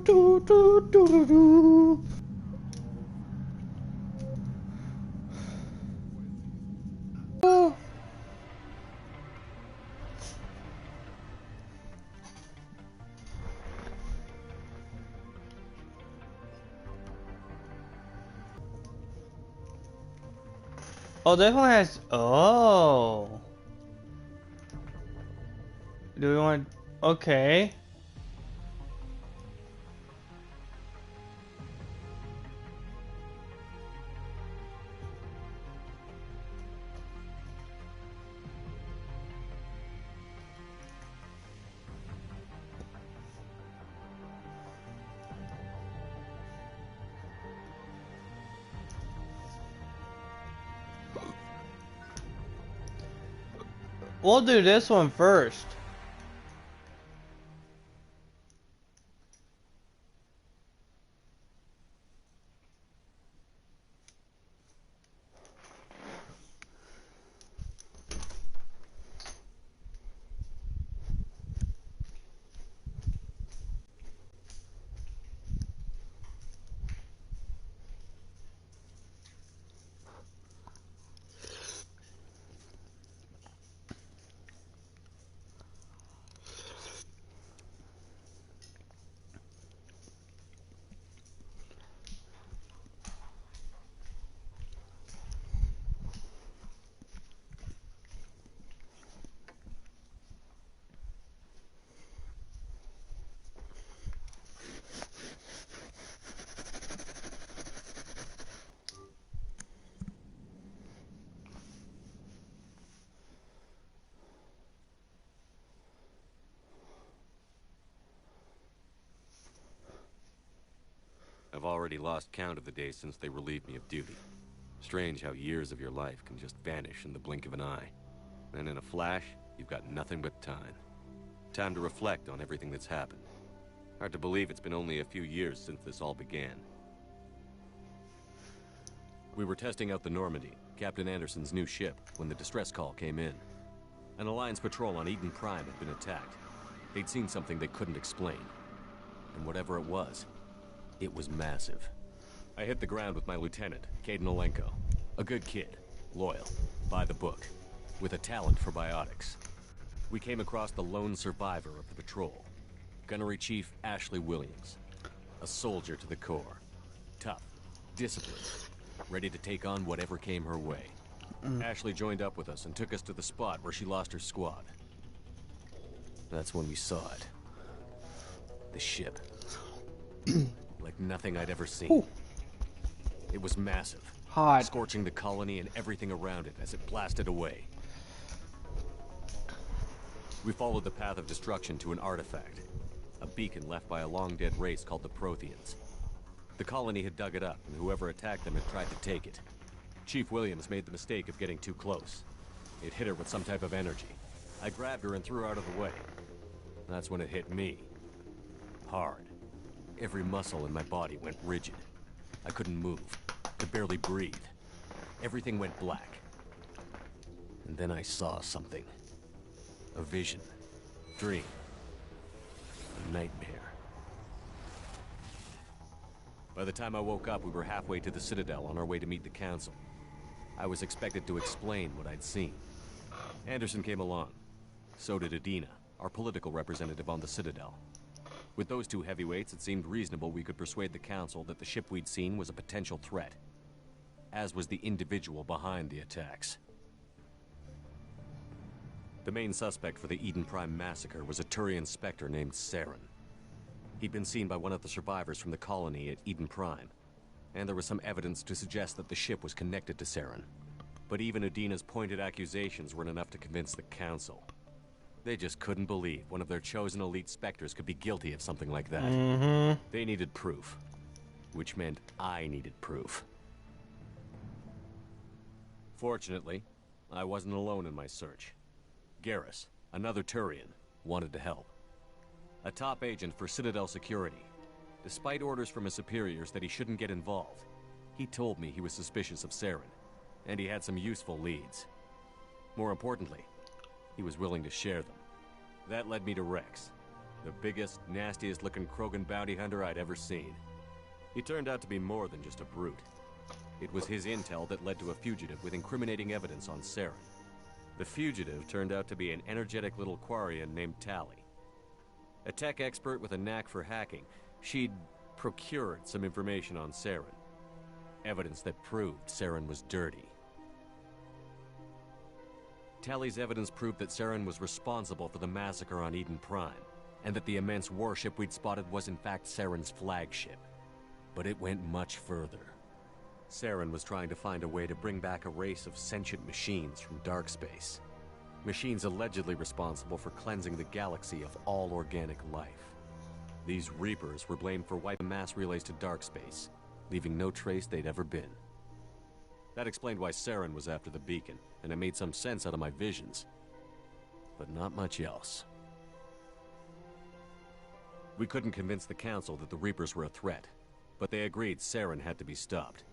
do, do, do, do, do. Oh. Oh, this one has. Oh. Do we want? Okay. We'll do this one first. I've already lost count of the days since they relieved me of duty. Strange how years of your life can just vanish in the blink of an eye. And in a flash, you've got nothing but time. Time to reflect on everything that's happened. Hard to believe it's been only a few years since this all began. We were testing out the Normandy, Captain Anderson's new ship, when the distress call came in. An Alliance patrol on Eden Prime had been attacked. They'd seen something they couldn't explain. And whatever it was massive. I hit the ground with my lieutenant, Kaidan Olenko. A good kid, loyal, by the book, with a talent for biotics. We came across the lone survivor of the patrol, Gunnery Chief Ashley Williams. A soldier to the core. Tough, disciplined, ready to take on whatever came her way. Ashley joined up with us and took us to the spot where she lost her squad. That's when we saw it. The ship. Like nothing I'd ever seen. Ooh. It was massive. Hot. Scorching the colony and everything around it as it blasted away. We followed the path of destruction to an artifact. A beacon left by a long-dead race called the Protheans. The colony had dug it up, and whoever attacked them had tried to take it. Chief Williams made the mistake of getting too close. It hit her with some type of energy. I grabbed her and threw her out of the way. That's when it hit me. Hard. Every muscle in my body went rigid. I couldn't move. Could barely breathe. Everything went black. And then I saw something. A vision. Dream. A nightmare. By the time I woke up, we were halfway to the Citadel on our way to meet the Council. I was expected to explain what I'd seen. Anderson came along. So did Adina, our political representative on the Citadel. With those two heavyweights, it seemed reasonable we could persuade the Council that the ship we'd seen was a potential threat. As was the individual behind the attacks. The main suspect for the Eden Prime massacre was a Turian Spectre named Saren. He'd been seen by one of the survivors from the colony at Eden Prime, and there was some evidence to suggest that the ship was connected to Saren. But even Adina's pointed accusations weren't enough to convince the Council. They just couldn't believe one of their chosen elite Spectres could be guilty of something like that. They needed proof, which meant I needed proof. Fortunately, I wasn't alone in my search. Garrus, another Turian, wanted to help. A top agent for Citadel Security. Despite orders from his superiors that he shouldn't get involved, he told me he was suspicious of Saren, and he had some useful leads. More importantly, he was willing to share them. That led me to Rex. The biggest, nastiest looking Krogan bounty hunter I'd ever seen. He turned out to be more than just a brute. It was his intel that led to a fugitive with incriminating evidence on Saren. The fugitive turned out to be an energetic little Quarian named Tali. A tech expert with a knack for hacking, she'd procured some information on Saren. Evidence that proved Saren was dirty. Tali's evidence proved that Saren was responsible for the massacre on Eden Prime, and that the immense warship we'd spotted was in fact Saren's flagship. But it went much further. Saren was trying to find a way to bring back a race of sentient machines from dark space. Machines allegedly responsible for cleansing the galaxy of all organic life. These Reapers were blamed for wiping mass relays to dark space, leaving no trace they'd ever been. That explained why Saren was after the beacon, and it made some sense out of my visions. But not much else. We couldn't convince the Council that the Reapers were a threat, but they agreed Saren had to be stopped.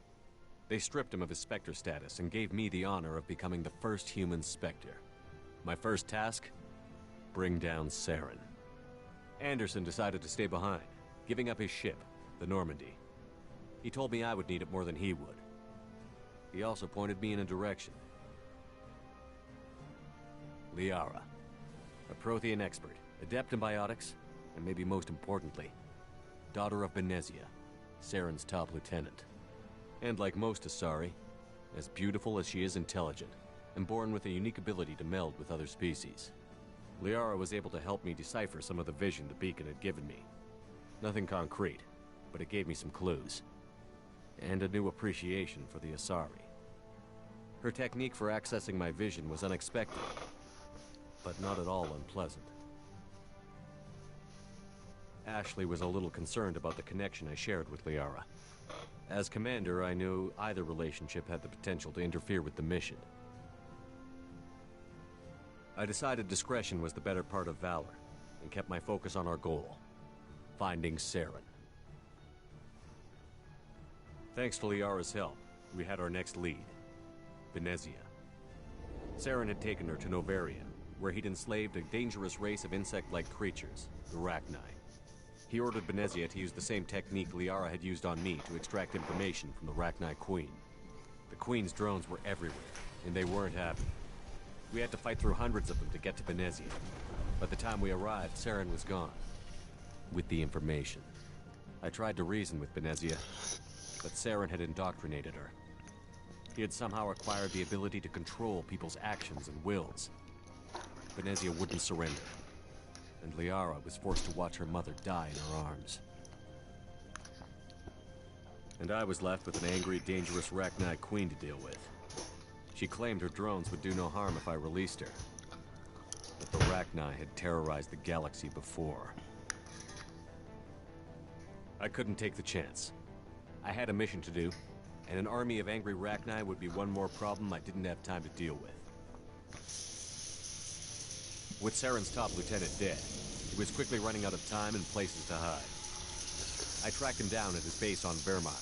They stripped him of his Spectre status and gave me the honor of becoming the first human Spectre. My first task? Bring down Saren. Anderson decided to stay behind, giving up his ship, the Normandy. He told me I would need it more than he would. He also pointed me in a direction. Liara, a Prothean expert, adept in biotics, and maybe most importantly, daughter of Benezia, Saren's top lieutenant. And like most Asari, as beautiful as she is intelligent, and born with a unique ability to meld with other species. Liara was able to help me decipher some of the vision the beacon had given me. Nothing concrete, but it gave me some clues. And a new appreciation for the Asari. Her technique for accessing my vision was unexpected, but not at all unpleasant. Ashley was a little concerned about the connection I shared with Liara. As commander, I knew either relationship had the potential to interfere with the mission. I decided discretion was the better part of valor, and kept my focus on our goal, finding Saren. Thanks to Liara's help, we had our next lead, Benezia. Saren had taken her to Noveria, where he'd enslaved a dangerous race of insect-like creatures, the Rachni. He ordered Benezia to use the same technique Liara had used on me to extract information from the Rachni Queen. The Queen's drones were everywhere, and they weren't happy. We had to fight through hundreds of them to get to Benezia. By the time we arrived, Saren was gone. With the information. I tried to reason with Benezia, but Saren had indoctrinated her. He had somehow acquired the ability to control people's actions and wills. Benezia wouldn't surrender, and Liara was forced to watch her mother die in her arms. And I was left with an angry, dangerous Rachni Queen to deal with. She claimed her drones would do no harm if I released her. But the Rachni had terrorized the galaxy before. I couldn't take the chance. I had a mission to do, and an army of angry Rachni would be one more problem I didn't have time to deal with. With Saren's top lieutenant dead, he was quickly running out of time and places to hide. I tracked him down at his base on Vermeer,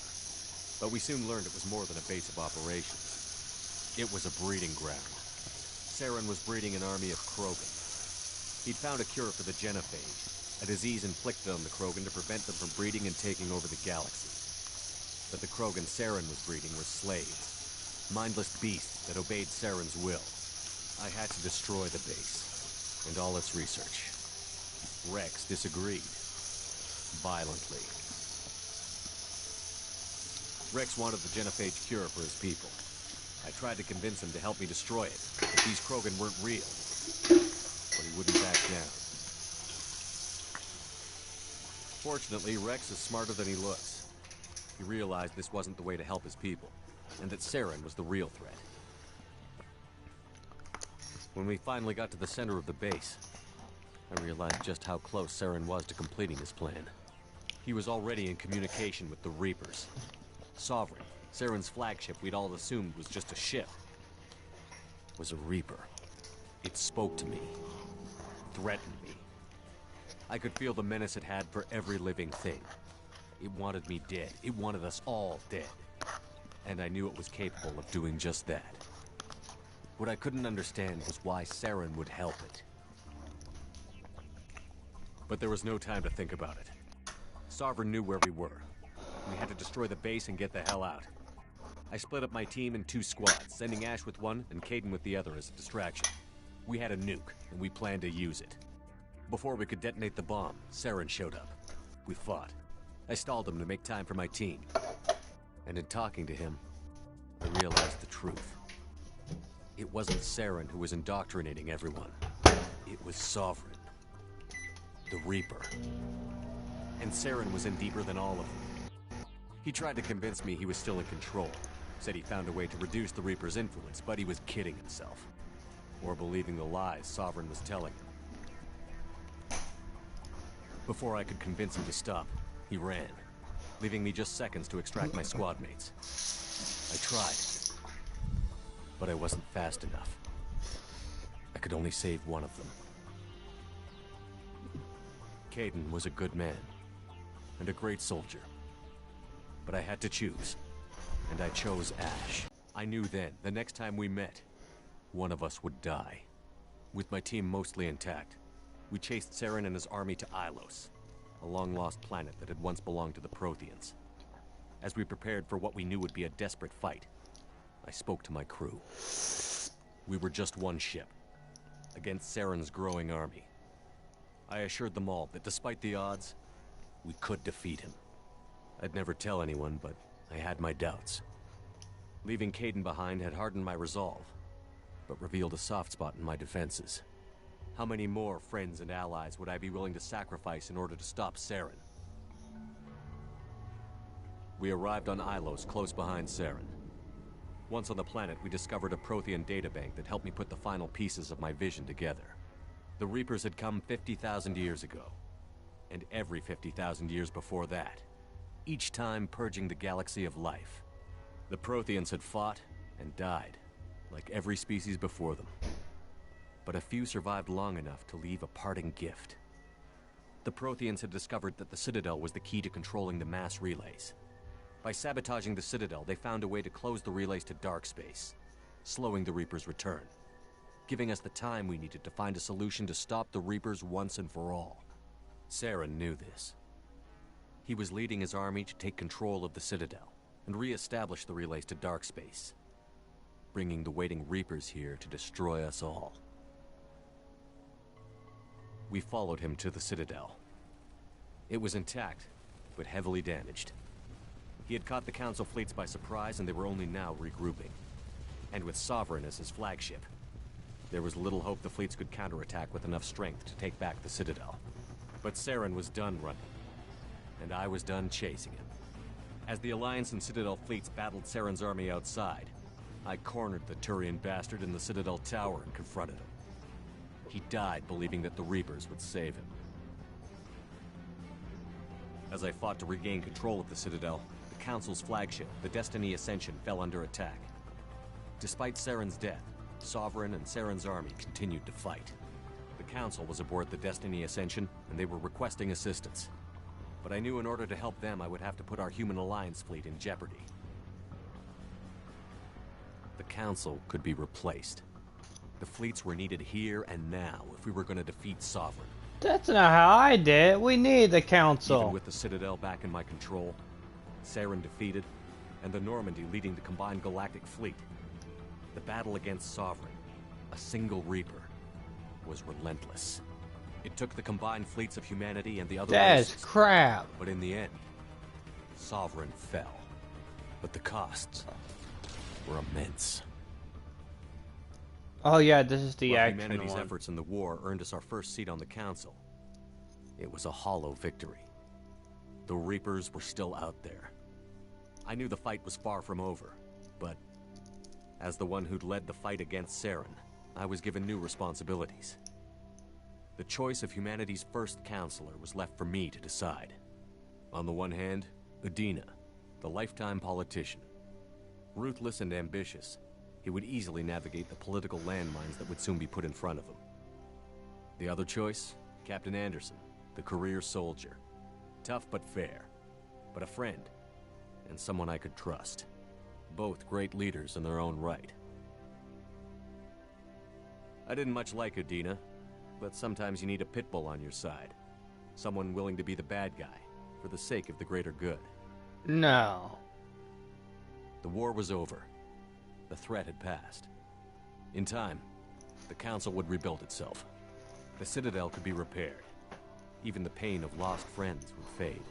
but we soon learned it was more than a base of operations. It was a breeding ground. Saren was breeding an army of Krogan. He'd found a cure for the Genophage, a disease inflicted on the Krogan to prevent them from breeding and taking over the galaxy. But the Krogan Saren was breeding were slaves, mindless beasts that obeyed Saren's will. I had to destroy the base and all its research. Rex disagreed, violently. Rex wanted the Genophage cure for his people. I tried to convince him to help me destroy it, that these Krogan weren't real. But he wouldn't back down. Fortunately, Rex is smarter than he looks. He realized this wasn't the way to help his people, and that Saren was the real threat. When we finally got to the center of the base, I realized just how close Saren was to completing his plan. He was already in communication with the Reapers. Sovereign, Saren's flagship we'd all assumed was just a ship, was a Reaper. It spoke to me, threatened me. I could feel the menace it had for every living thing. It wanted me dead. It wanted us all dead. And I knew it was capable of doing just that. What I couldn't understand was why Saren would help it. But there was no time to think about it. Sovereign knew where we were. We had to destroy the base and get the hell out. I split up my team in 2 squads, sending Ash with one and Kaidan with the other as a distraction. We had a nuke, and we planned to use it. Before we could detonate the bomb, Saren showed up. We fought. I stalled him to make time for my team. And in talking to him, I realized the truth. It wasn't Saren who was indoctrinating everyone. It was Sovereign. The Reaper. And Saren was in deeper than all of them. He tried to convince me he was still in control. Said he found a way to reduce the Reaper's influence, but he was kidding himself. Or believing the lies Sovereign was telling him. Before I could convince him to stop, he ran, leaving me just seconds to extract my squad mates. I tried, but I wasn't fast enough. I could only save one of them. Kaidan was a good man, and a great soldier. But I had to choose, and I chose Ash. I knew then, the next time we met, one of us would die. With my team mostly intact, we chased Saren and his army to Ilos, a long-lost planet that had once belonged to the Protheans. As we prepared for what we knew would be a desperate fight, I spoke to my crew. We were just one ship, against Saren's growing army. I assured them all that despite the odds, we could defeat him. I'd never tell anyone, but I had my doubts. Leaving Kaidan behind had hardened my resolve, but revealed a soft spot in my defenses. How many more friends and allies would I be willing to sacrifice in order to stop Saren? We arrived on Ilos, close behind Saren. Once on the planet, we discovered a Prothean databank that helped me put the final pieces of my vision together. The Reapers had come 50,000 years ago, and every 50,000 years before that, each time purging the galaxy of life. The Protheans had fought and died, like every species before them. But a few survived long enough to leave a parting gift. The Protheans had discovered that the Citadel was the key to controlling the mass relays. By sabotaging the Citadel, they found a way to close the relays to dark space, slowing the Reapers' return, giving us the time we needed to find a solution to stop the Reapers once and for all. Saren knew this. He was leading his army to take control of the Citadel and re-establish the relays to dark space, bringing the waiting Reapers here to destroy us all. We followed him to the Citadel. It was intact, but heavily damaged. He had caught the Council fleets by surprise, and they were only now regrouping. And with Sovereign as his flagship, there was little hope the fleets could counterattack with enough strength to take back the Citadel. But Saren was done running, and I was done chasing him. As the Alliance and Citadel fleets battled Saren's army outside, I cornered the Turian bastard in the Citadel tower and confronted him. He died believing that the Reapers would save him. As I fought to regain control of the Citadel, the Council's flagship, the Destiny Ascension, fell under attack. Despite Saren's death, Sovereign and Saren's army continued to fight. The Council was aboard the Destiny Ascension, and they were requesting assistance. But I knew in order to help them, I would have to put our human Alliance fleet in jeopardy. The Council could be replaced. The fleets were needed here and now if we were going to defeat Sovereign. That's not how I did it. We need the council. Even with the Citadel back in my control, Saren defeated, and the Normandy leading the combined galactic fleet, the battle against Sovereign, a single Reaper, was relentless. It took the combined fleets of humanity and the other That's races, crap. but in the end, Sovereign fell. But the costs were immense. Oh yeah, this is the While action humanity's one. efforts in the war earned us our first seat on the Council, it was a hollow victory. The Reapers were still out there. I knew the fight was far from over, but as the one who'd led the fight against Saren, I was given new responsibilities. The choice of humanity's first counselor was left for me to decide. On the one hand, Udina, the lifetime politician. Ruthless and ambitious, he would easily navigate the political landmines that would soon be put in front of him. The other choice, Captain Anderson, the career soldier. Tough but fair, but a friend, and someone I could trust. Both great leaders in their own right. I didn't much like Udina, but sometimes you need a pit bull on your side. Someone willing to be the bad guy, for the sake of the greater good. No. The war was over. The threat had passed. In time, the Council would rebuild itself. The Citadel could be repaired. Even the pain of lost friends would fade.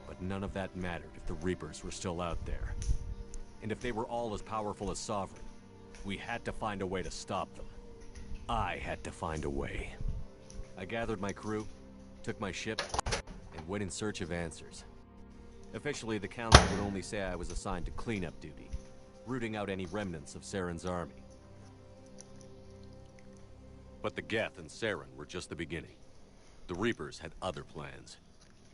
But none of that mattered if the Reapers were still out there. And if they were all as powerful as Sovereign, we had to find a way to stop them. I had to find a way. I gathered my crew, took my ship, and went in search of answers. Officially, the Council would only say I was assigned to cleanup duty, rooting out any remnants of Saren's army. But the Geth and Saren were just the beginning. The Reapers had other plans.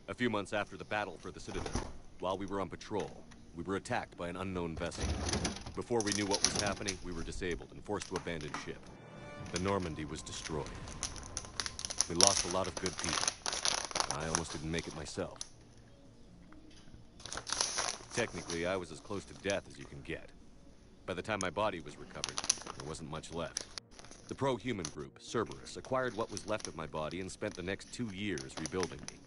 A few months after the battle for the Citadel, while we were on patrol, we were attacked by an unknown vessel. Before we knew what was happening, we were disabled and forced to abandon ship. The Normandy was destroyed. We lost a lot of good people. I almost didn't make it myself. Technically, I was as close to death as you can get. By the time my body was recovered, there wasn't much left. The pro-human group, Cerberus, acquired what was left of my body and spent the next 2 years rebuilding me.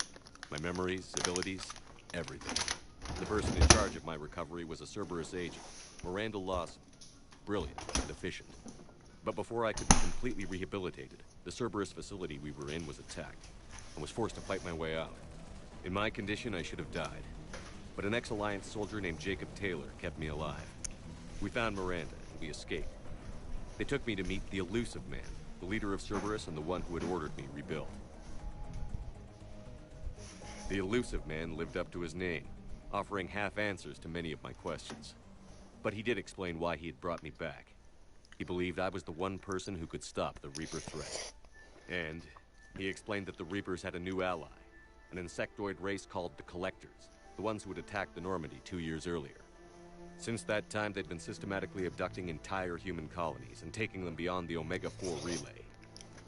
My memories, abilities, everything. The person in charge of my recovery was a Cerberus agent, Miranda Lawson. Brilliant and efficient. But before I could be completely rehabilitated, the Cerberus facility we were in was attacked. I was forced to fight my way out. In my condition, I should have died. But an ex-Alliance soldier named Jacob Taylor kept me alive. We found Miranda, and we escaped. They took me to meet the Elusive Man, the leader of Cerberus and the one who had ordered me rebuilt. The Elusive Man lived up to his name, offering half answers to many of my questions. But he did explain why he had brought me back. He believed I was the one person who could stop the Reaper threat. And he explained that the Reapers had a new ally, an insectoid race called the Collectors, the ones who had attacked the Normandy 2 years earlier. Since that time, they'd been systematically abducting entire human colonies and taking them beyond the Omega-4 relay,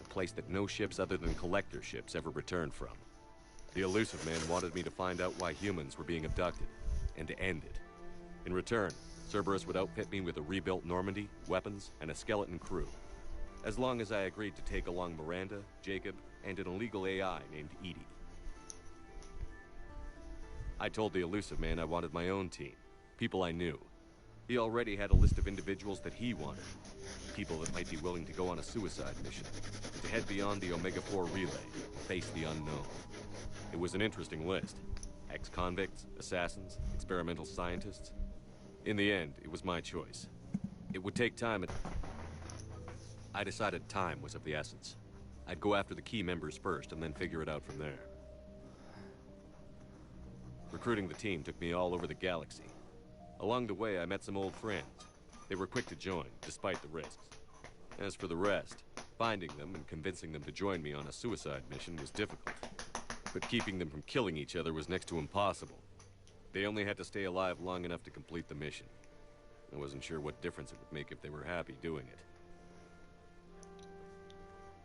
a place that no ships other than Collector ships ever returned from. The Elusive Man wanted me to find out why humans were being abducted, and to end it. In return, Cerberus would outfit me with a rebuilt Normandy, weapons, and a skeleton crew. As long as I agreed to take along Miranda, Jacob, and an illegal AI named Edie. I told the Elusive Man I wanted my own team. People I knew. He already had a list of individuals that he wanted. People that might be willing to go on a suicide mission, and to head beyond the Omega-4 relay, face the unknown. It was an interesting list. Ex-convicts, assassins, experimental scientists. In the end, it was my choice. It would take time and... I decided time was of the essence. I'd go after the key members first and then figure it out from there. Recruiting the team took me all over the galaxy. Along the way, I met some old friends. They were quick to join, despite the risks. As for the rest, finding them and convincing them to join me on a suicide mission was difficult. But keeping them from killing each other was next to impossible. They only had to stay alive long enough to complete the mission. I wasn't sure what difference it would make if they were happy doing it.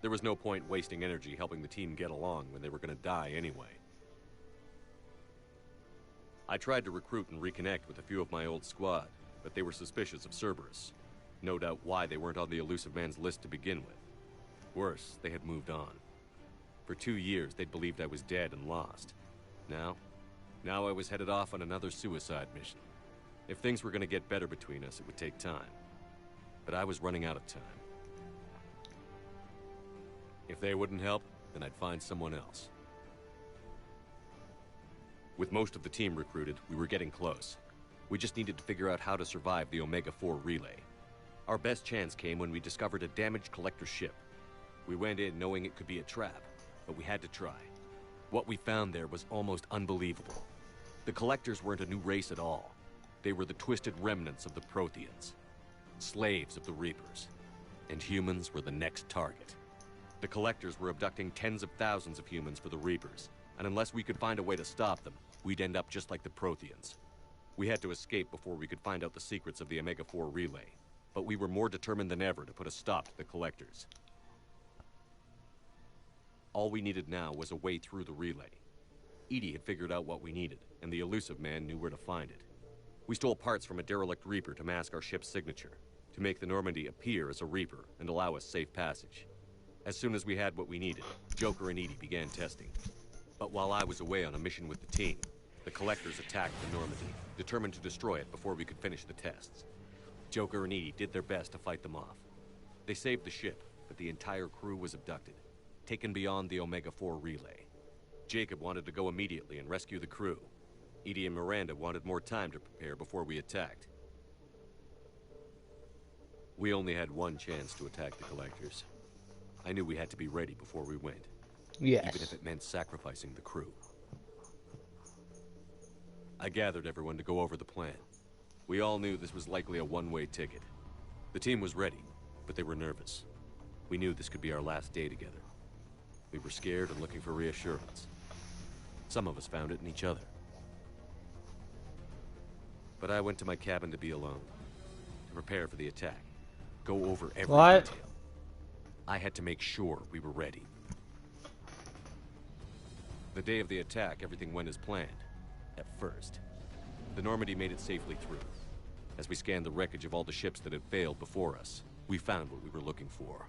There was no point wasting energy helping the team get along when they were going to die anyway. I tried to recruit and reconnect with a few of my old squad, but they were suspicious of Cerberus. No doubt why they weren't on the Elusive Man's list to begin with. Worse, they had moved on. For 2 years, they'd believed I was dead and lost. Now I was headed off on another suicide mission. If things were going to get better between us, it would take time. But I was running out of time. If they wouldn't help, then I'd find someone else. With most of the team recruited, we were getting close. We just needed to figure out how to survive the Omega-4 relay. Our best chance came when we discovered a damaged Collector ship. We went in knowing it could be a trap, but we had to try. What we found there was almost unbelievable. The Collectors weren't a new race at all. They were the twisted remnants of the Protheans, slaves of the Reapers, and humans were the next target. The Collectors were abducting tens of thousands of humans for the Reapers, and unless we could find a way to stop them, we'd end up just like the Protheans. We had to escape before we could find out the secrets of the Omega-4 relay, but we were more determined than ever to put a stop to the Collectors. All we needed now was a way through the relay. Edie had figured out what we needed, and the Elusive Man knew where to find it. We stole parts from a derelict Reaper to mask our ship's signature, to make the Normandy appear as a Reaper and allow us safe passage. As soon as we had what we needed, Joker and EDI began testing. But while I was away on a mission with the team, the Collectors attacked the Normandy, determined to destroy it before we could finish the tests. Joker and EDI did their best to fight them off. They saved the ship, but the entire crew was abducted, taken beyond the Omega-4 relay. Jacob wanted to go immediately and rescue the crew. EDI and Miranda wanted more time to prepare before we attacked. We only had one chance to attack the Collectors. I knew we had to be ready before we went. Yes. Even if it meant sacrificing the crew. I gathered everyone to go over the plan. We all knew this was likely a one-way ticket. The team was ready, but they were nervous. We knew this could be our last day together. We were scared and looking for reassurance. Some of us found it in each other. But I went to my cabin to be alone, to prepare for the attack, go over every detail. I had to make sure we were ready. The day of the attack, everything went as planned. At first. The Normandy made it safely through. As we scanned the wreckage of all the ships that had failed before us, we found what we were looking for.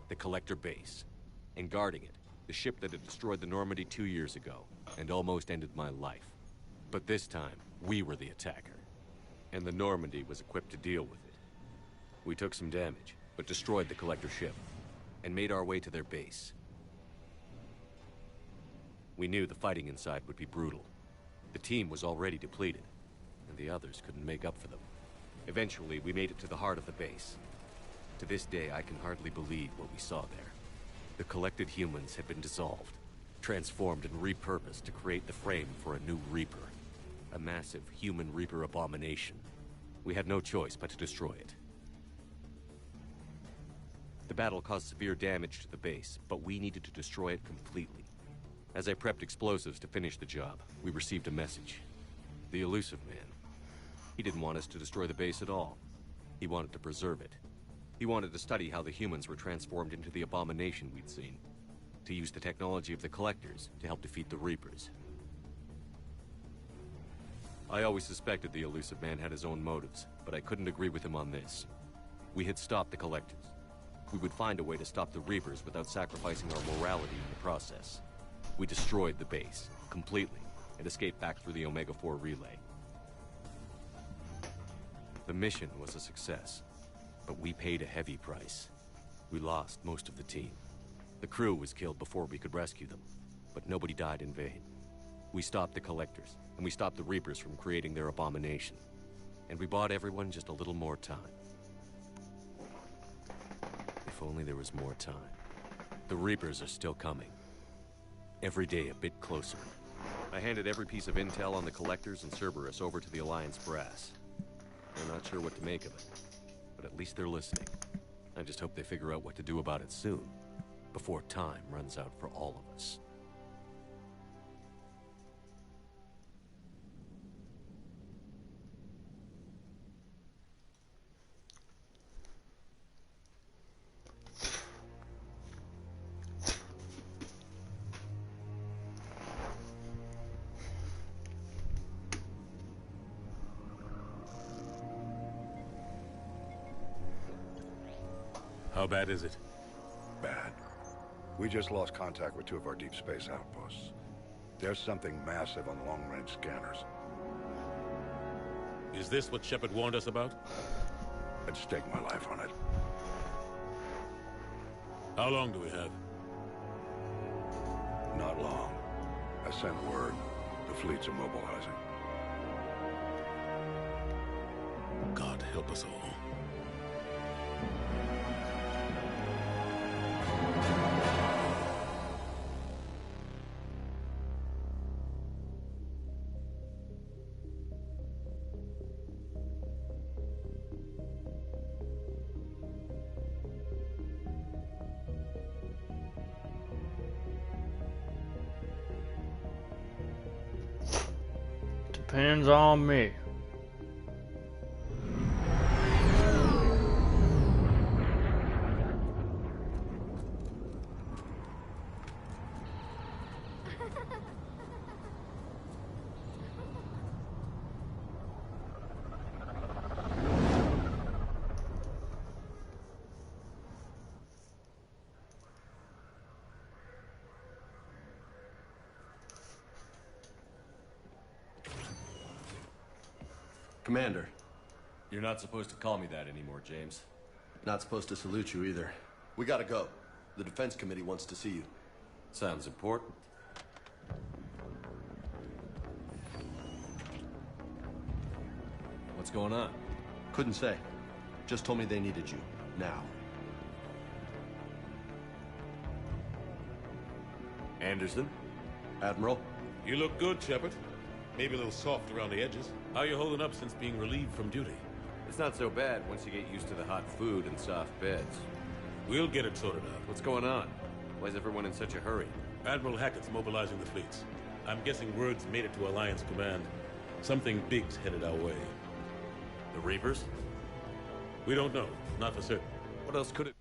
The Collector base. And guarding it, the ship that had destroyed the Normandy 2 years ago, and almost ended my life. But this time, we were the attacker. And the Normandy was equipped to deal with it. We took some damage, but destroyed the Collector ship, and made our way to their base. We knew the fighting inside would be brutal. The team was already depleted, and the others couldn't make up for them. Eventually, we made it to the heart of the base. To this day, I can hardly believe what we saw there. The collected humans had been dissolved, transformed and repurposed to create the frame for a new Reaper. A massive human Reaper abomination. We had no choice but to destroy it. The battle caused severe damage to the base, but we needed to destroy it completely. As I prepped explosives to finish the job, we received a message. The Illusive Man. He didn't want us to destroy the base at all. He wanted to preserve it. He wanted to study how the humans were transformed into the abomination we'd seen. To use the technology of the Collectors to help defeat the Reapers. I always suspected the Illusive Man had his own motives, but I couldn't agree with him on this. We had stopped the Collectors. We would find a way to stop the Reapers without sacrificing our morality in the process. We destroyed the base, completely, and escaped back through the Omega-4 relay. The mission was a success, but we paid a heavy price. We lost most of the team. The crew was killed before we could rescue them, but nobody died in vain. We stopped the Collectors, and we stopped the Reapers from creating their abomination. And we bought everyone just a little more time. If only there was more time. The Reapers are still coming. Every day a bit closer. I handed every piece of intel on the Collectors and Cerberus over to the Alliance brass. They're not sure what to make of it, but at least they're listening. I just hope they figure out what to do about it soon, before time runs out for all of us. How bad is it? Bad. We just lost contact with 2 of our deep space outposts. There's something massive on the long-range scanners. Is this what Shepard warned us about? I'd stake my life on it. How long do we have? Not long. I sent word. The fleet's immobilizing. God help us all. Depends on me. Commander, You're not supposed to call me that anymore, James. not supposed to salute you either. We gotta go. The Defense Committee wants to see you. Sounds important. What's going on? Couldn't say. Just told me they needed you. Now. Anderson? Admiral? You look good, Shepard. Maybe a little soft around the edges. How you holding up since being relieved from duty? It's not so bad once you get used to the hot food and soft beds. We'll get it sorted out. What's going on? Why is everyone in such a hurry? Admiral Hackett's mobilizing the fleets. I'm guessing word's made it to Alliance Command. Something big's headed our way. The Reapers? We don't know. Not for certain. What else could it...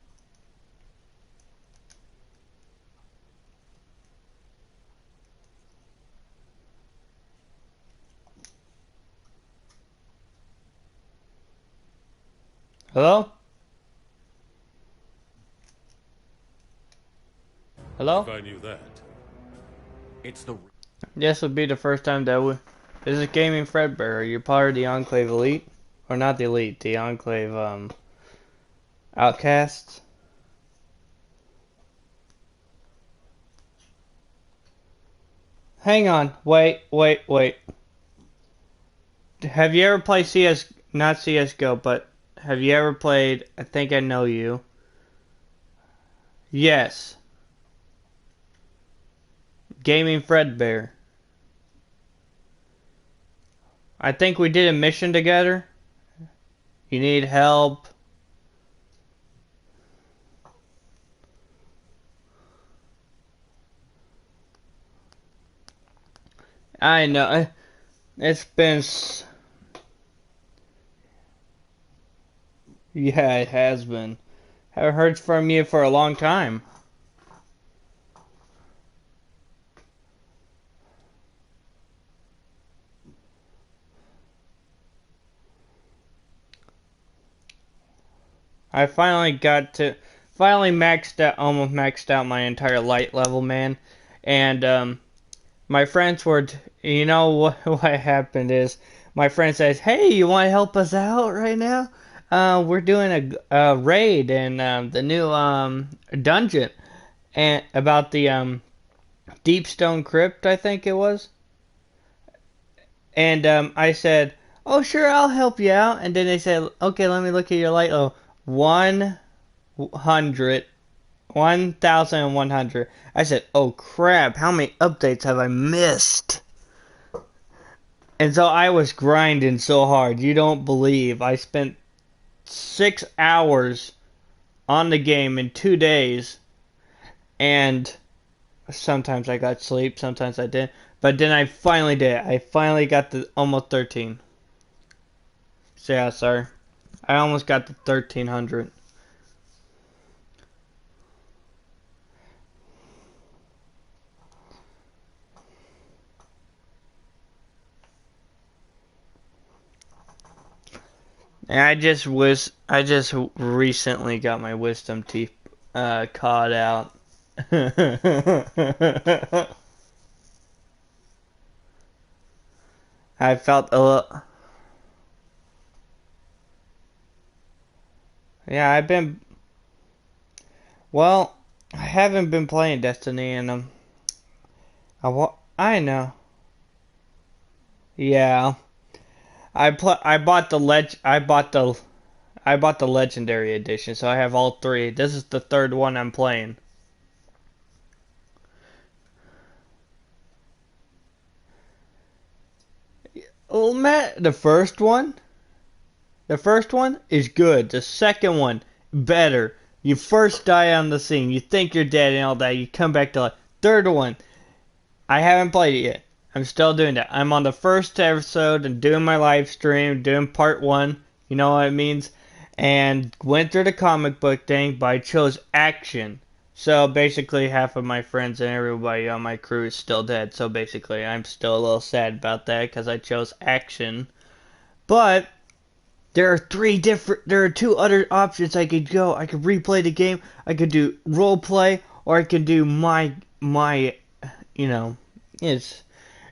Hello? Hello? If I knew that. It's the... This would be the first time that we... This is Gaming Fredbear. Are you part of the Enclave Elite? Or not the Elite, the Enclave, Outcasts? Hang on. Wait. Have you ever played CS... Not CSGO, but... Have you ever played I Think I Know You? Yes. Gaming Fredbear. I think we did a mission together. You need help. I know. It's been... Yeah, it has been. Haven't heard from you for a long time. I finally maxed out, almost maxed out my entire light level, man. And, my friends were, you know what happened is, my friend says, hey, you want to help us out right now? We're doing a raid in the new dungeon and about the Deepstone Crypt, I think it was. And I said, "Oh, sure, I'll help you out." And then they said, "Okay, let me look at your light level. 1,100." I said, "Oh crap! How many updates have I missed?" And so I was grinding so hard. You don't believe I spent 6 hours on the game in 2 days, and sometimes I got sleep, sometimes I didn't, but then I finally did. I finally got the almost 13. So yeah, sir, I almost got the 1,300. And I just recently got my wisdom teeth caught out. I felt a little. Yeah, well, I haven't been playing Destiny, and I know. Yeah. I bought the legendary edition, so I have all three. This is the third one I'm playing. Well, Matt, the first one is good. The second one, better. You first die on the scene. You think you're dead and all that. You come back to life. Third one, I haven't played it yet. I'm still doing that. I'm on the first episode and doing my live stream, doing part 1. You know what it means? And went through the comic book thing, but I chose action. So basically half of my friends and everybody on my crew is still dead. So basically I'm still a little sad about that because I chose action. But there are two other options I could go. I could replay the game, I could do role play, or I could do my you know,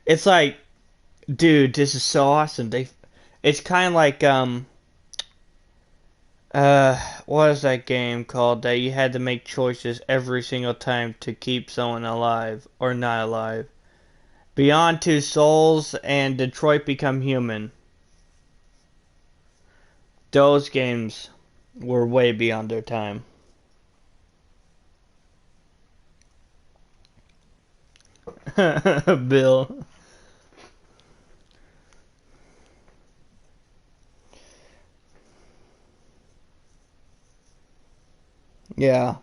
it's like, dude, this is so awesome. It's kind of like what is that game called that you had to make choices every single time to keep someone alive or not alive? Beyond Two Souls and Detroit Become Human. Those games were way beyond their time. Bill. Yeah.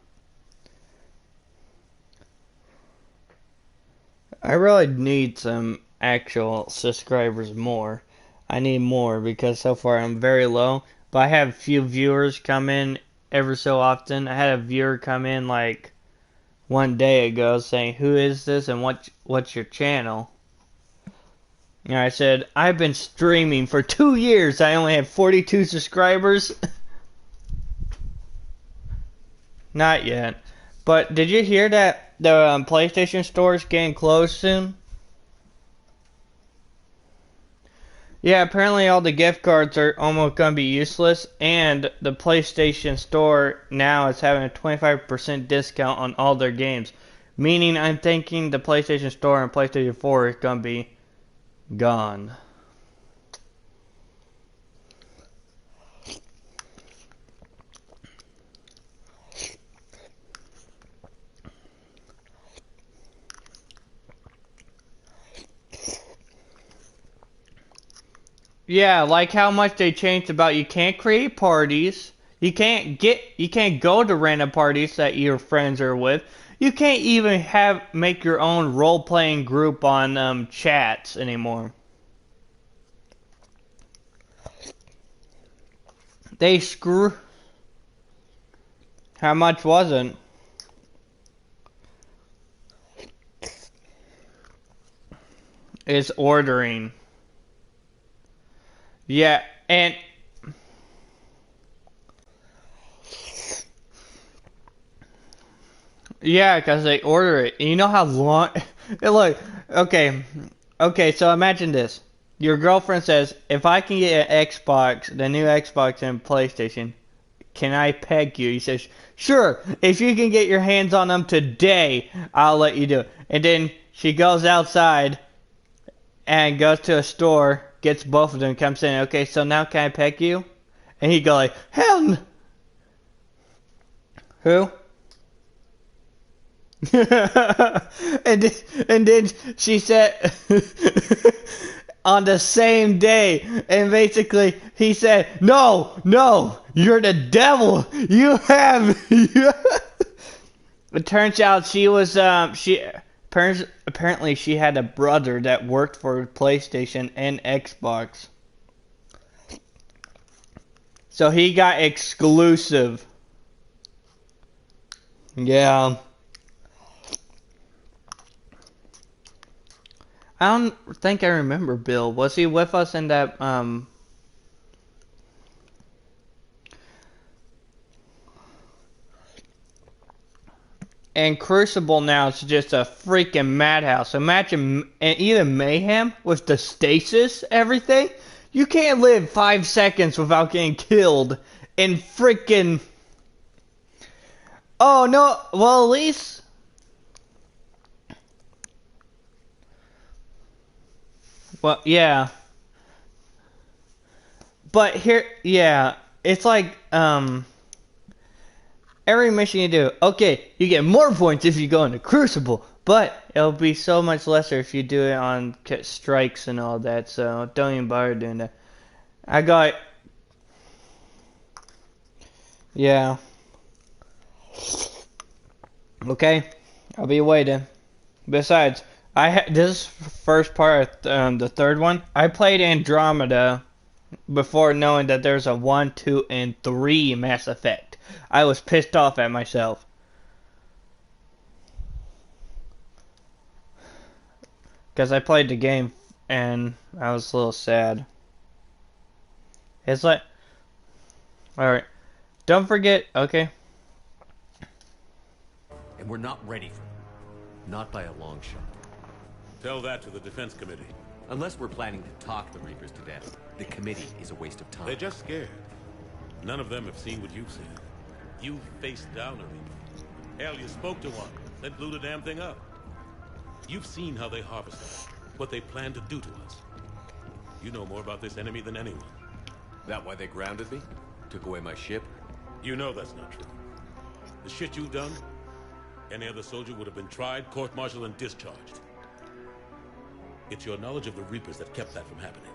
I really need some actual subscribers more. I need more because so far I'm very low. But I have few viewers come in every so often. I had a viewer come in like one day ago saying, "Who is this and what's your channel?" And I said, "I've been streaming for 2 years. I only have 42 subscribers." Not yet. But did you hear that the PlayStation Store is getting closed soon? Yeah, apparently all the gift cards are almost going to be useless, and the PlayStation Store now is having a 25% discount on all their games. Meaning I'm thinking the PlayStation Store and PlayStation 4 is going to be gone. Yeah, like how much they changed about you can't create parties. You can't go to random parties that your friends are with. You can't even make your own role-playing group on chats anymore. They screw. How much wasn't? Is ordering. Yeah, and yeah, because they order it. And you know how long? Look, okay. So imagine this: your girlfriend says, "If I can get an Xbox, the new Xbox and PlayStation, can I peg you?" He says, "Sure. If you can get your hands on them today, I'll let you do it." And then she goes outside and goes to a store, gets both of them, comes in. "Okay, so now can I peg you?" And he go like, "Hell, who?" and then she said on the same day, and basically he said, "No, you're the devil. You have." It turns out apparently she had a brother that worked for PlayStation and Xbox, so he got exclusive. Yeah. I don't think I remember Bill. Was he with us in that And Crucible now is just a freaking madhouse. Imagine, and even Mayhem with the stasis, everything. You can't live 5 seconds without getting killed. And freaking. Oh no, well at least. Well, yeah. But here, yeah. It's like, every mission you do, okay, you get more points if you go into Crucible, but it'll be so much lesser if you do it on strikes and all that, so don't even bother doing that. I got... Yeah. Okay, I'll be waiting. Besides, this first part, the third one, I played Andromeda before knowing that there's a 1, 2, and 3 Mass Effect. I was pissed off at myself. Because I played the game and I was a little sad. It's like... Alright. Don't forget... Okay. And we're not ready for them. Not by a long shot. Tell that to the Defense Committee. Unless we're planning to talk the Reapers to death, the committee is a waste of time. They're just scared. None of them have seen what you've seen. You faced down a Reaper. Hell, you spoke to one, then blew the damn thing up. You've seen how they harvest us, what they plan to do to us. You know more about this enemy than anyone. That why they grounded me? Took away my ship? You know that's not true. The shit you've done, any other soldier would have been tried, court-martialed, and discharged. It's your knowledge of the Reapers that kept that from happening.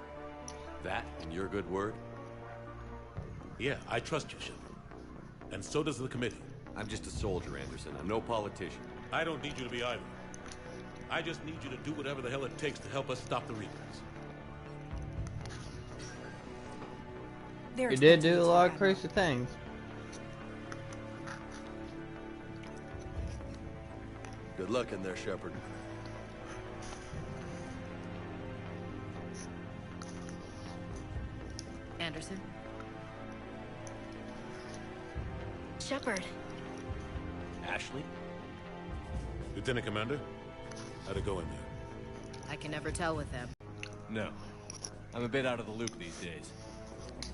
That and your good word? Yeah, I trust you, Shepard. And so does the committee. I'm just a soldier, Anderson. I'm no politician. I don't need you to be either. I just need you to do whatever the hell it takes to help us stop the Reapers. You did do a lot of crazy things. Good luck in there, Shepard. Anderson? Shepard. Ashley? Lieutenant Commander, how'd it go in there? I can never tell with them. No. I'm a bit out of the loop these days.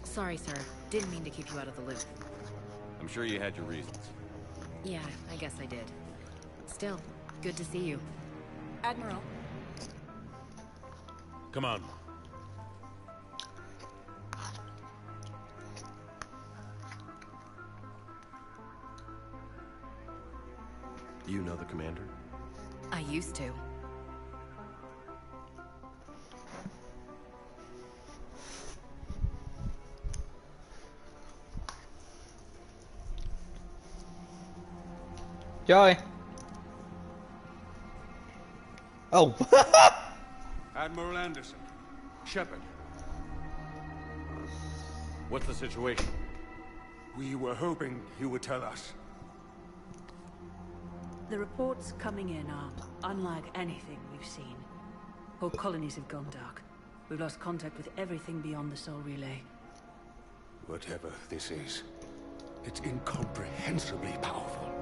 Sorry, sir. Didn't mean to keep you out of the loop. I'm sure you had your reasons. Yeah, I guess I did. Still, good to see you. Admiral. Come on. You know the commander? I used to. Joey. Oh. Admiral Anderson. Shepard. What's the situation? We were hoping you would tell us. The reports coming in are unlike anything we've seen. Whole colonies have gone dark. We've lost contact with everything beyond the Sol Relay. Whatever this is, it's incomprehensibly powerful.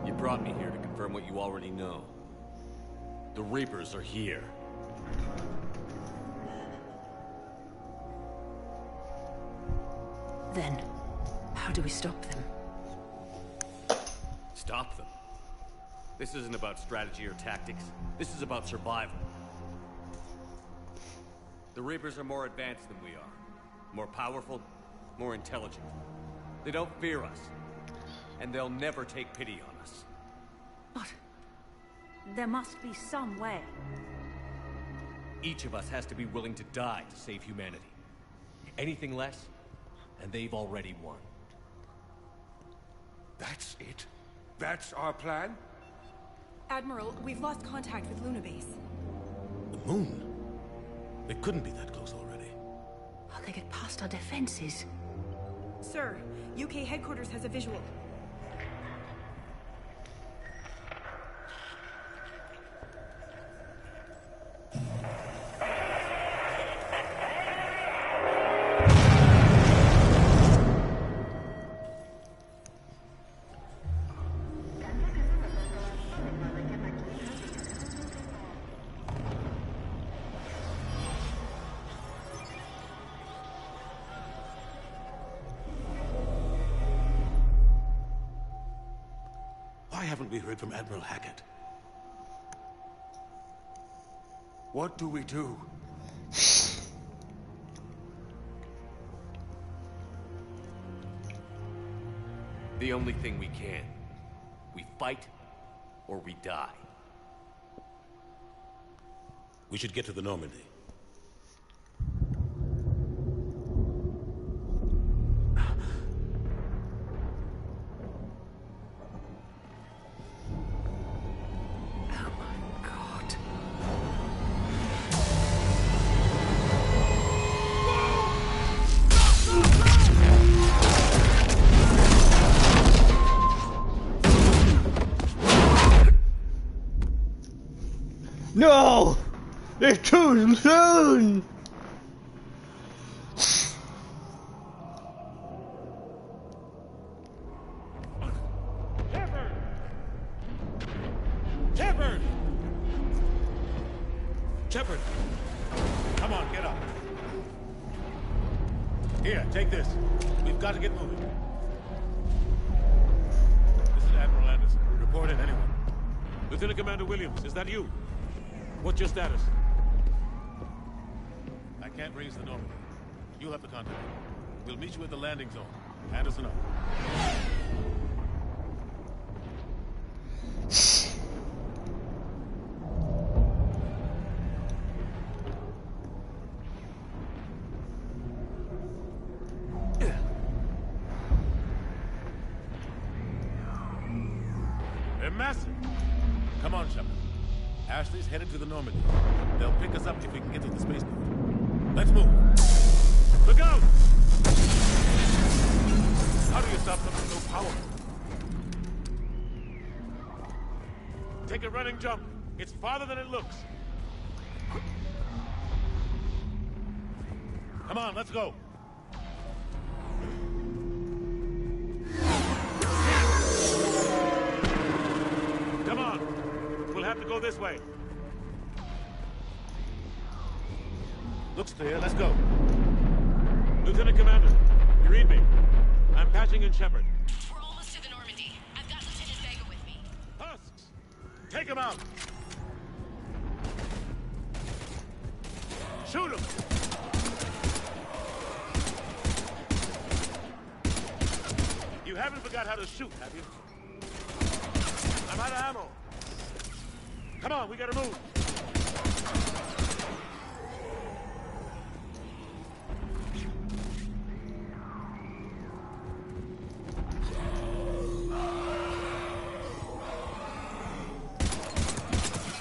You brought me here to confirm what you already know. The Reapers are here. Then, how do we stop them? Stop them. This isn't about strategy or tactics. This is about survival. The Reapers are more advanced than we are. More powerful, more intelligent. They don't fear us. And they'll never take pity on us. But there must be some way. Each of us has to be willing to die to save humanity. Anything less, and they've already won. That's it? That's our plan? Admiral, we've lost contact with Luna Base. The moon? They couldn't be that close already. How'd they get past our defenses? Sir, UK headquarters has a visual. Why haven't we heard from Admiral Hackett? What do we do? The only thing we can. We fight, or we die. We should get to the Normandy. No! It's too soon! Shepard! Shepard! Shepard! get up. Here, take this. We've got to get moving. This is Admiral Anderson. Report in, anyone. Lieutenant Commander Williams, is that you? What's your status? I can't raise the Normandy. You'll have to contact me. We'll meet you at the landing zone. Anderson up. They're massive. Come on, Shepard. Ashley's headed to the Normandy. They'll pick us up if we can get to the spaceport. Let's move. Look out! How do you stop something so powerful? Take a running jump. It's farther than it looks. Come on, let's go. Come on. We'll have to go this way. Looks clear. Let's go. Lieutenant Commander, you read me? I'm patching in Shepard. We're almost to the Normandy. I've got Lieutenant Vega with me. Husks! Take him out! Shoot him! You haven't forgot how to shoot, have you? I'm out of ammo. Come on, we gotta move.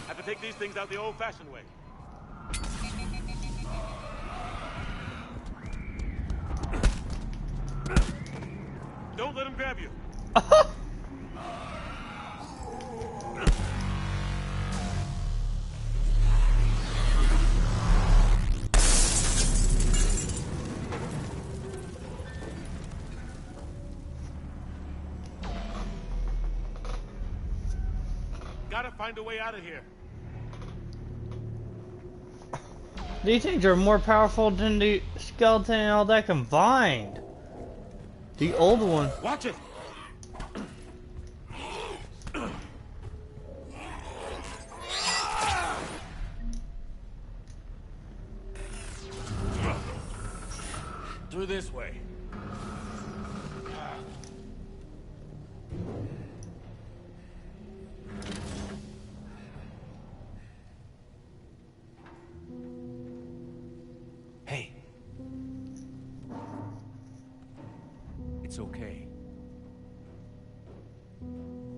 Have to take these things out the old-fashioned way. Don't let him grab you. Gotta find a way out of here. These things are more powerful than the skeleton and all that combined. The old one. Watch it! Through this way. Hey. It's okay.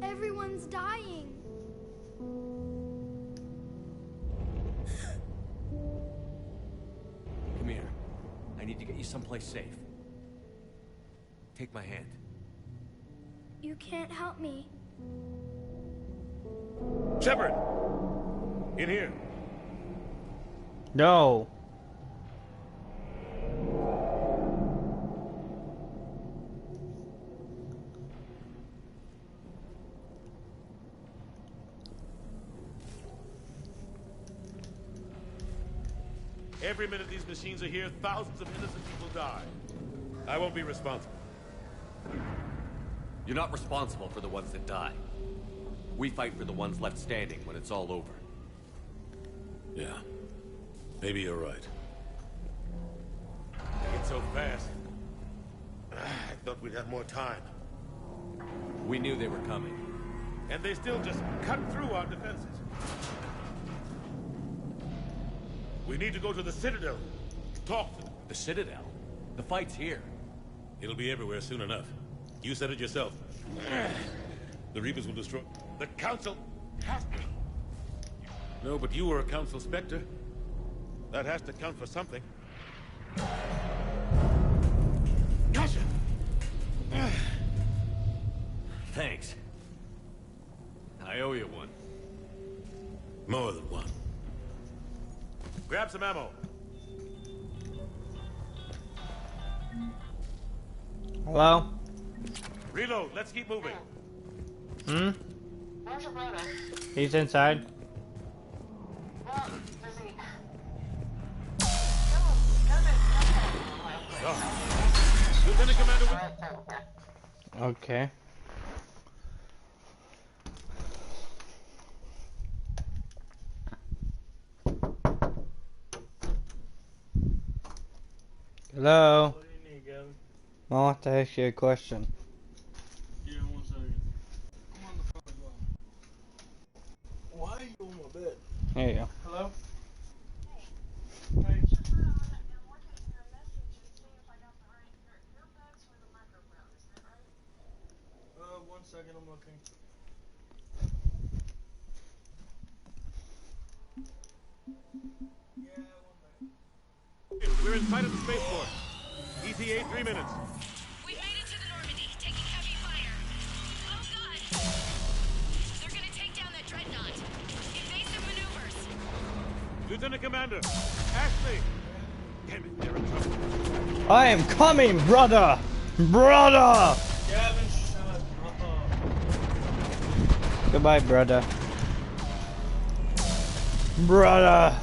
Everyone's dying. Come here. I need to get you someplace safe. Take my hand. You can't help me. Shepard! In here. No. Every minute these machines are here, thousands of innocent people die. I won't be responsible. You're not responsible for the ones that die. We fight for the ones left standing when it's all over. Yeah. Maybe you're right. It's so fast. I thought we'd have more time. We knew they were coming. And they still just cut through our defenses. We need to go to the Citadel. Talk to them. The Citadel? The fight's here. It'll be everywhere soon enough. You said it yourself. The Reapers will destroy... The Council has to... No, but you were a Council Spectre. That has to count for something. Caution! Thanks. I owe you one. More than one. Grab some ammo. Hello? Reload. Let's keep moving. Hmm? He's inside. Lieutenant Commander, Okay. Hello? What do you need, Gavin? I want to ask you a question. Yeah, 1 second. I'm on the phone as well. Why are you on my bed? Here you go. Hello? Hey. Hey. 1 second, I'm looking. Yeah, 1 minute. we're in sight of the spaceport. ETA 3 minutes. We've made it to the Normandy, taking heavy fire. Oh god! They're gonna take down that dreadnought. Evasive maneuvers. Lieutenant Commander, Ashley. Damn it, they're in trouble. I am coming, brother! Brother! Gavin, shut up. Goodbye, brother. Brother!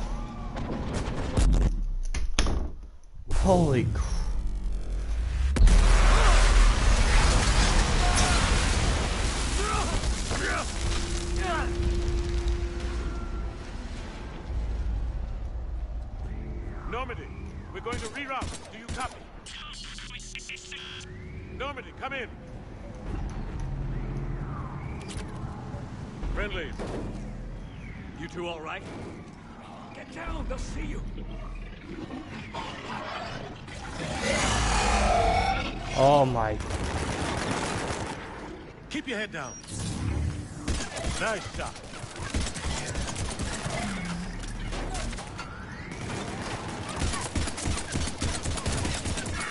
Holy crap. Normandy, we're going to reroute. Do you copy? Normandy, come in. Friendlies. You two all right? Get down, they'll see you. Oh my. Keep your head down. Nice shot.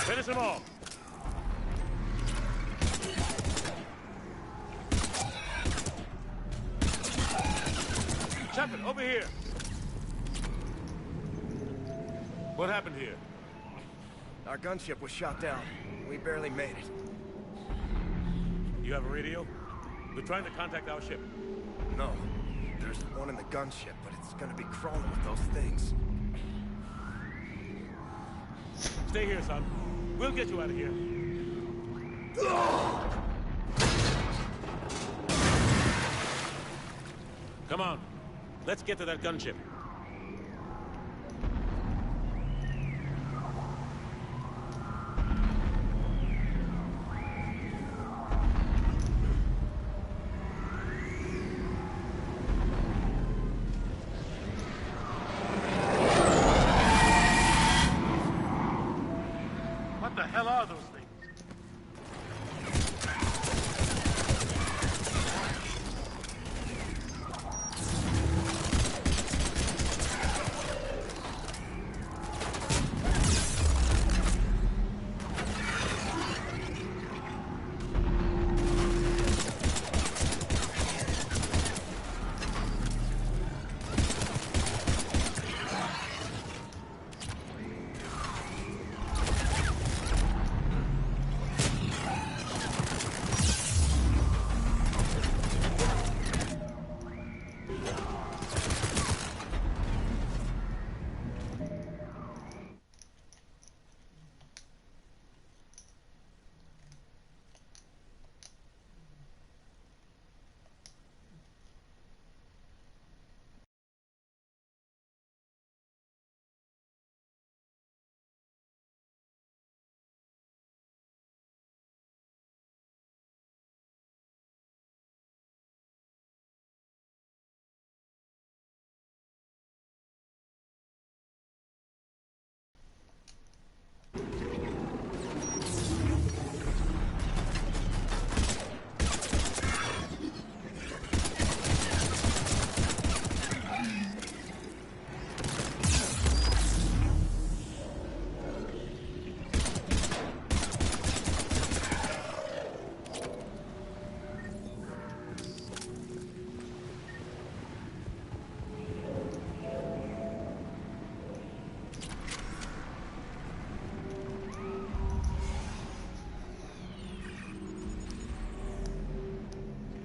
Finish them all. Shepard, over here. What happened here? Our gunship was shot down. We barely made it. You have a radio? We're trying to contact our ship. No. There's one in the gunship, but it's gonna be crawling with those things. Stay here, son. We'll get you out of here. Come on. Let's get to that gunship. What the hell are those things?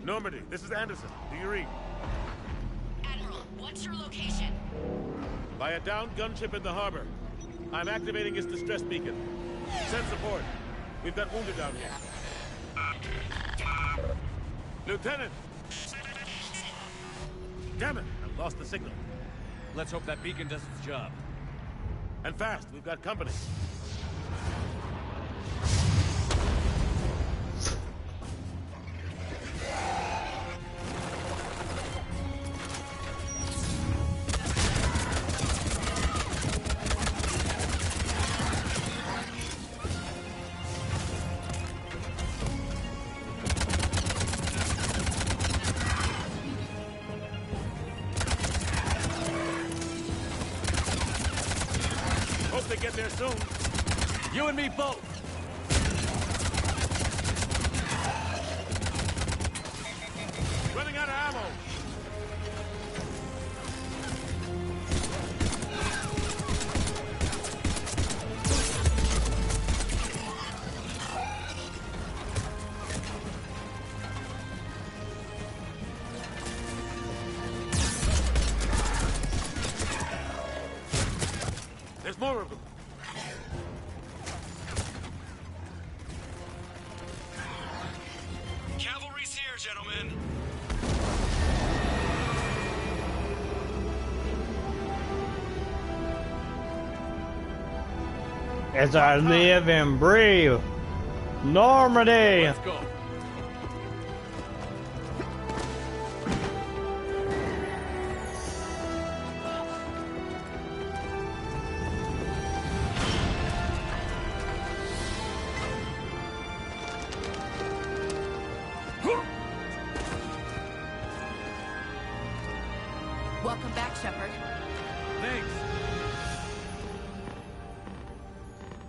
Normandy, this is Anderson. Do you read? Admiral, what's your location? By a downed gunship in the harbor. I'm activating its distress beacon. Send support. We've got wounded down here. Lieutenant! Damn it! I lost the signal. Let's hope that beacon does its job. And fast, we've got company. Hope they get there soon. You and me both. Running out of ammo. There's more of them. Cavalry's here, gentlemen. As I live and breathe, Normandy. Let's go. Welcome back, Shepard. Thanks.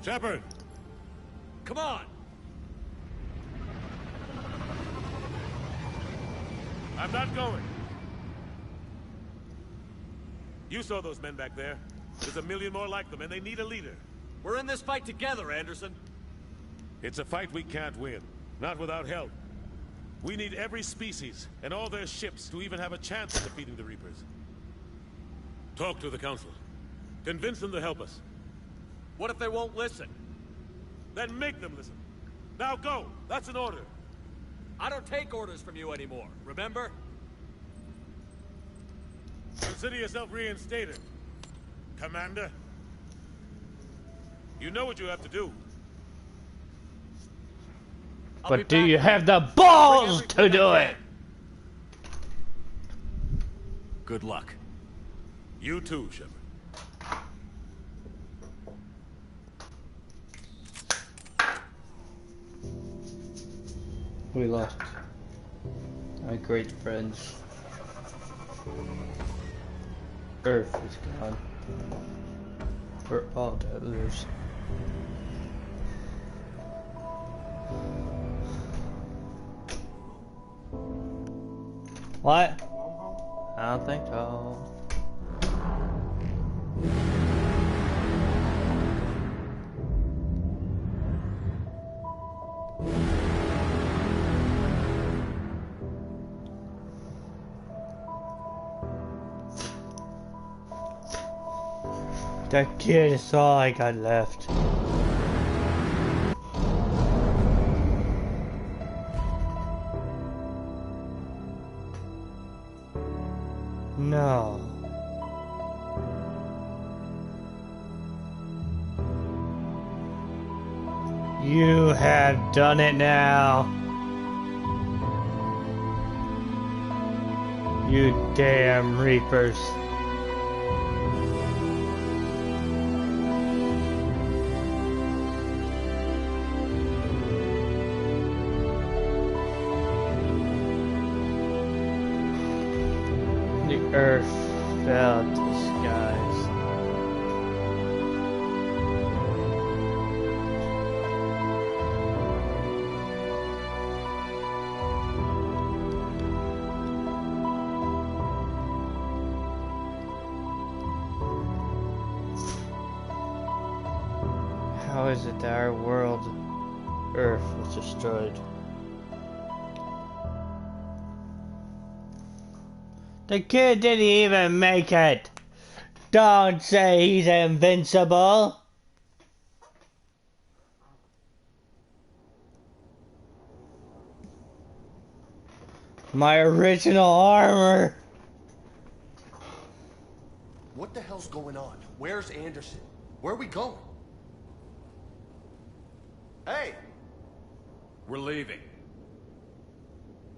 Shepard! Come on. I'm not going. You saw those men back there. There's a million more like them, and they need a leader. We're in this fight together, Anderson. It's a fight we can't win. Not without help. We need every species, and all their ships, to even have a chance at defeating the Reapers. Talk to the Council. Convince them to help us. What if they won't listen? Then make them listen. Now go! That's an order. I don't take orders from you anymore, remember? Consider yourself reinstated, Commander. You know what you have to do. But do you have the balls to do it? Good luck. You too, Shepard. We lost our great friends. Earth is gone. We're all others. What? I don't think so. That kid is all I got left. No. You have done it now. You damn Reapers. The earth fell to the skies. How is it that our world, Earth, was destroyed? The kid didn't even make it! Don't say he's invincible! My original armor. What the hell's going on? Where's Anderson? Where are we going? Hey! We're leaving.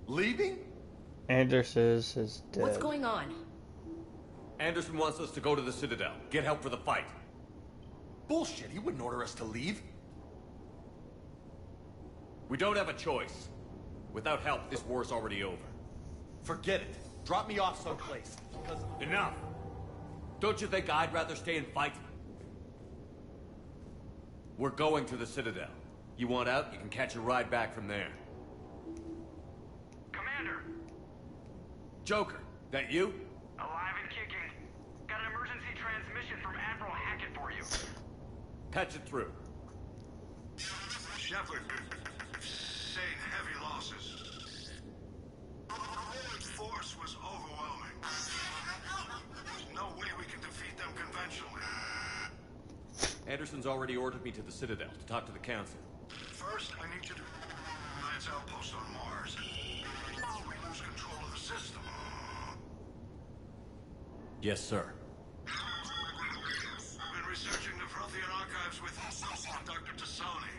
Leaving? Anderson is dead. What's going on? Anderson wants us to go to the Citadel. Get help for the fight. Bullshit, he wouldn't order us to leave. We don't have a choice. Without help, this war's already over. Forget it. Drop me off someplace. Enough! Don't you think I'd rather stay and fight? We're going to the Citadel. You want out, you can catch a ride back from there. Commander! Joker, that you? Alive and kicking. Got an emergency transmission from Admiral Hackett for you. Patch it through. Shepard, saying heavy losses. The Roman force was overwhelming. There's no way we can defeat them conventionally. Anderson's already ordered me to the Citadel to talk to the Council. First, I need you to Alliance outpost on Mars. We lose control of the system. Yes, sir. I've been researching the Prothean archives with Dr. Tassoni.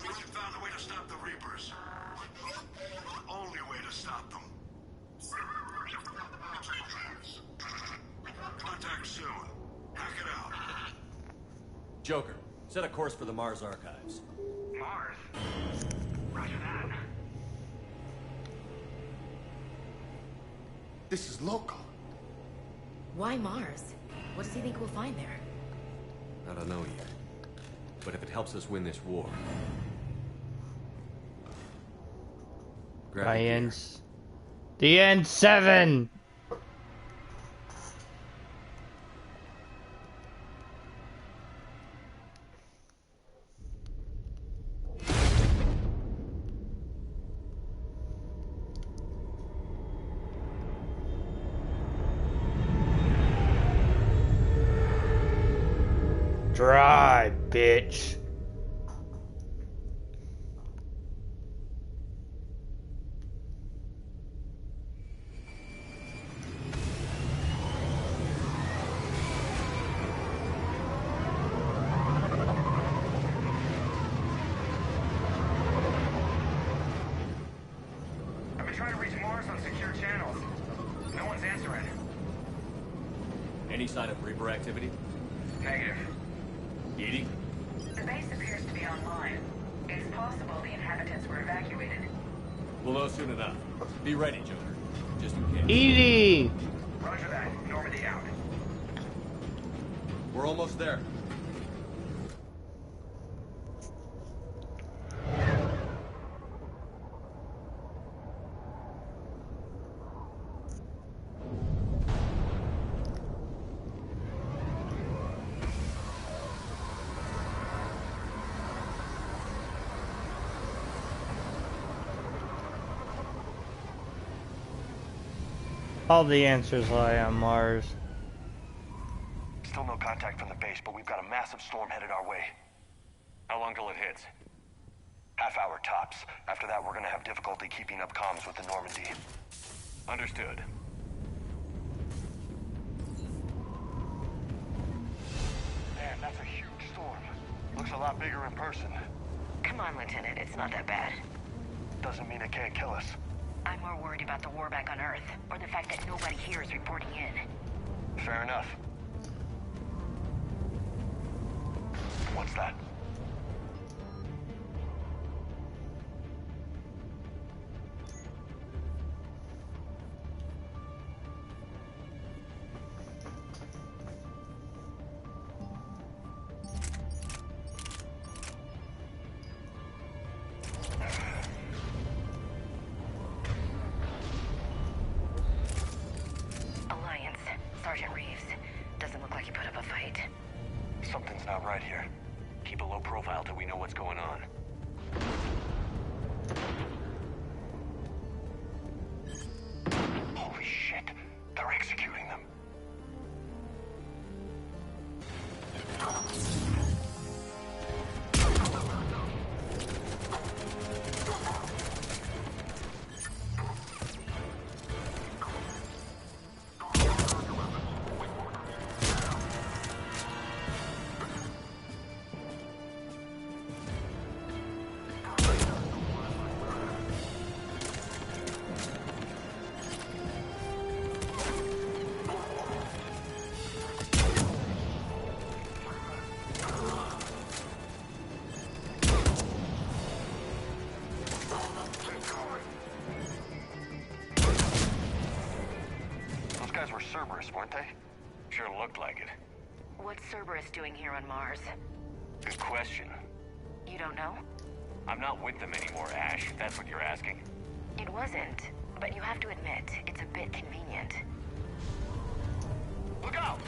We found a way to stop the Reapers. The only way to stop them. Contact soon. Hack it out. Joker, set a course for the Mars archives. Mars? Roger that. This is local. Why Mars? What does he think we'll find there? I don't know yet. But if it helps us win this war... Grab My your gear. ends. The N7. Dry, bitch. I've been trying to reach Mars on secure channels. No one's answering. Any sign of Reaper activity? Negative. Edie? The base appears to be online. It's possible the inhabitants were evacuated. We'll know soon enough. Be ready, Joker. Just in case. Edie! Roger that. Normandy out. We're almost there. All the answers lie on Mars. Still no contact from the base, but we've got a massive storm headed our way. How long till it hits? Half hour tops. After that, we're gonna have difficulty keeping up comms with the Normandy. Understood. Man, that's a huge storm. Looks a lot bigger in person. Come on, Lieutenant, it's not that bad. Doesn't mean it can't kill us. I'm more worried about the war back on Earth, or the fact that nobody here is reporting in. Fair enough. What's that? Alliance, Sergeant Reeves. Doesn't look like he put up a fight. Something's not right here. Keep a low profile till we know what's going on. Holy shit. They're executing them. aren't they? Sure looked like it. What's Cerberus doing here on Mars? Good question. You don't know? I'm not with them anymore, Ash, if that's what you're asking. It wasn't, but you have to admit, it's a bit convenient. Look out!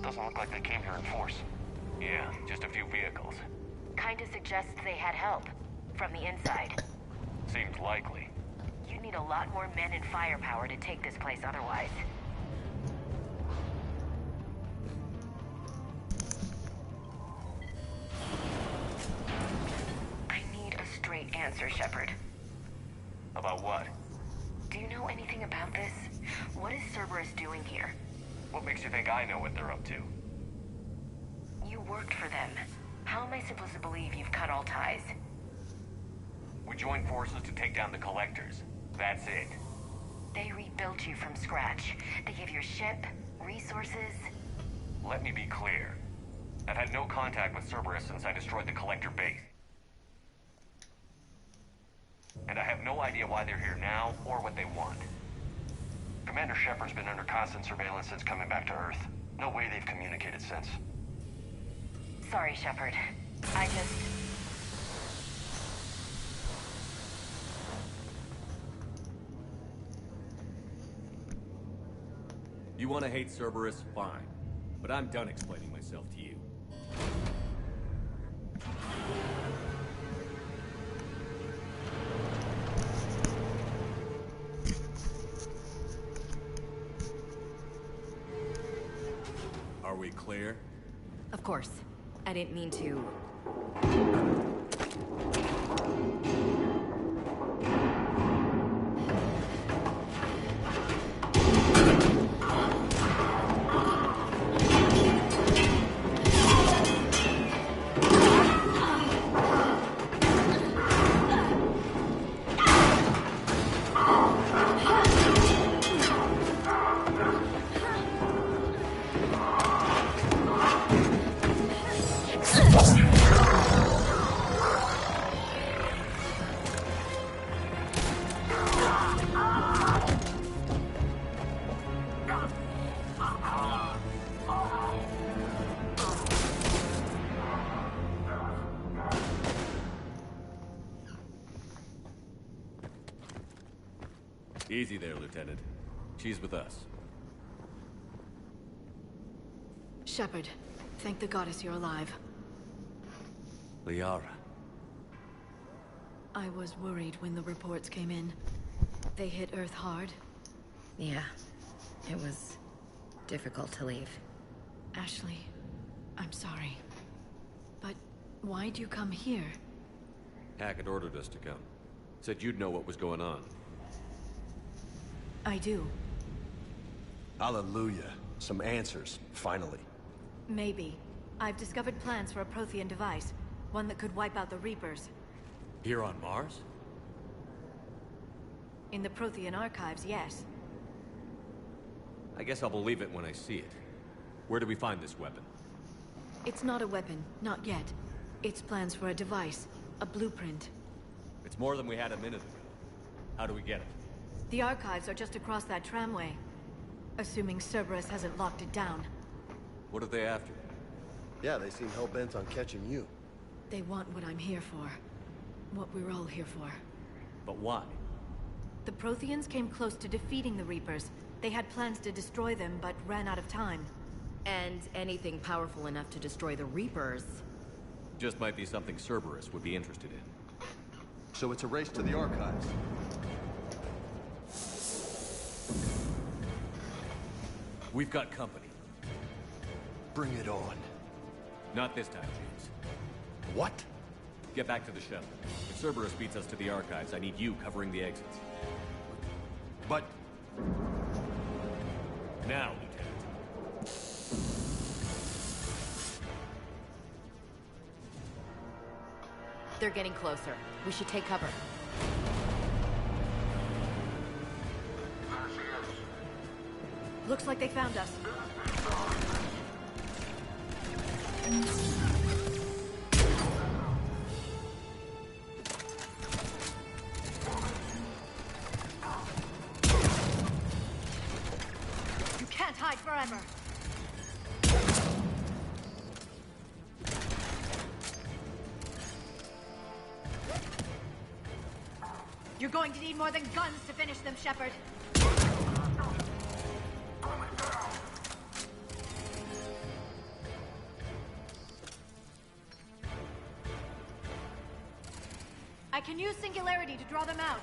Doesn't look like they came here in force. Yeah, just a few vehicles. Kinda suggests they had help. From the inside. Seems likely. You'd need a lot more men and firepower to take this place otherwise. I need a straight answer, Shepard. About what? Do you know anything about this? What is Cerberus doing here? What makes you think I know what they're up to? You worked for them. How am I supposed to believe you've cut all ties? We joined forces to take down the Collectors. That's it. They rebuilt you from scratch. They gave you a ship, resources. Let me be clear. I've had no contact with Cerberus since I destroyed the Collector base. And I have no idea why they're here now, or what they want. Commander Shepard's been under constant surveillance since coming back to Earth. No way they've communicated since. Sorry, Shepard. I just... You want to hate Cerberus? Fine. But I'm done explaining myself to you. Are we clear? Of course. I didn't mean to... Easy there, Lieutenant. She's with us. Shepard, thank the goddess you're alive. Liara. I was worried when the reports came in. They hit Earth hard. Yeah. It was difficult to leave. Ashley, I'm sorry. But why'd you come here? Hackett ordered us to come. Said you'd know what was going on. I do. Hallelujah. Some answers, finally. Maybe. I've discovered plans for a Prothean device. One that could wipe out the Reapers. Here on Mars? In the Prothean archives, yes. I guess I'll believe it when I see it. Where do we find this weapon? It's not a weapon, not yet. It's plans for a device, a blueprint. It's more than we had a minute ago. How do we get it? The archives are just across that tramway. Assuming Cerberus hasn't locked it down. What are they after? Yeah, they seem hell-bent on catching you. They want what I'm here for. What we're all here for. But why? The Protheans came close to defeating the Reapers. They had plans to destroy them, but ran out of time. And anything powerful enough to destroy the Reapers. Just might be something Cerberus would be interested in. So it's a race to the archives. We've got company. Bring it on. Not this time, James. What? Get back to the shuttle. If Cerberus beats us to the archives, I need you covering the exits. But... Now, Lieutenant. They're getting closer. We should take cover. Looks like they found us. You can't hide forever. You're going to need more than guns to finish them, Shepard. I can use Singularity to draw them out.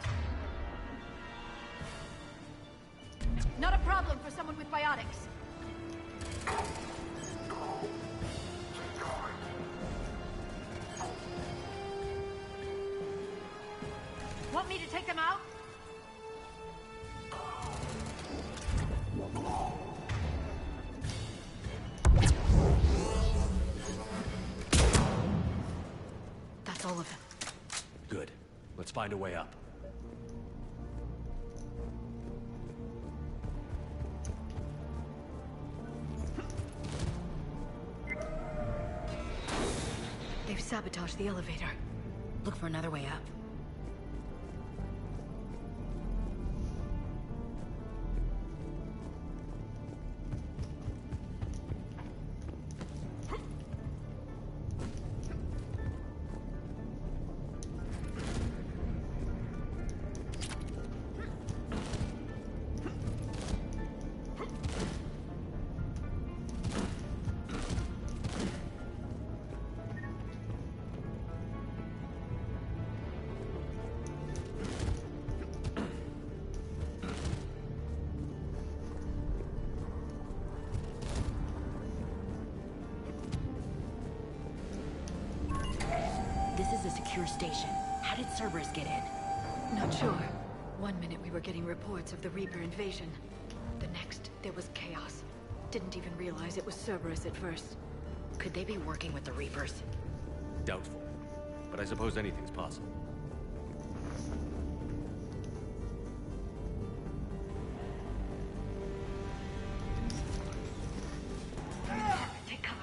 Not a problem for someone with biotics. Want me to take them out? That's all of them. Good. Let's find a way up. They've sabotaged the elevator. Look for another way up. This is a secure station. How did Cerberus get in? Not sure. One minute we were getting reports of the Reaper invasion. The next, there was chaos. Didn't even realize it was Cerberus at first. Could they be working with the Reapers? Doubtful. But I suppose anything's possible. Take cover.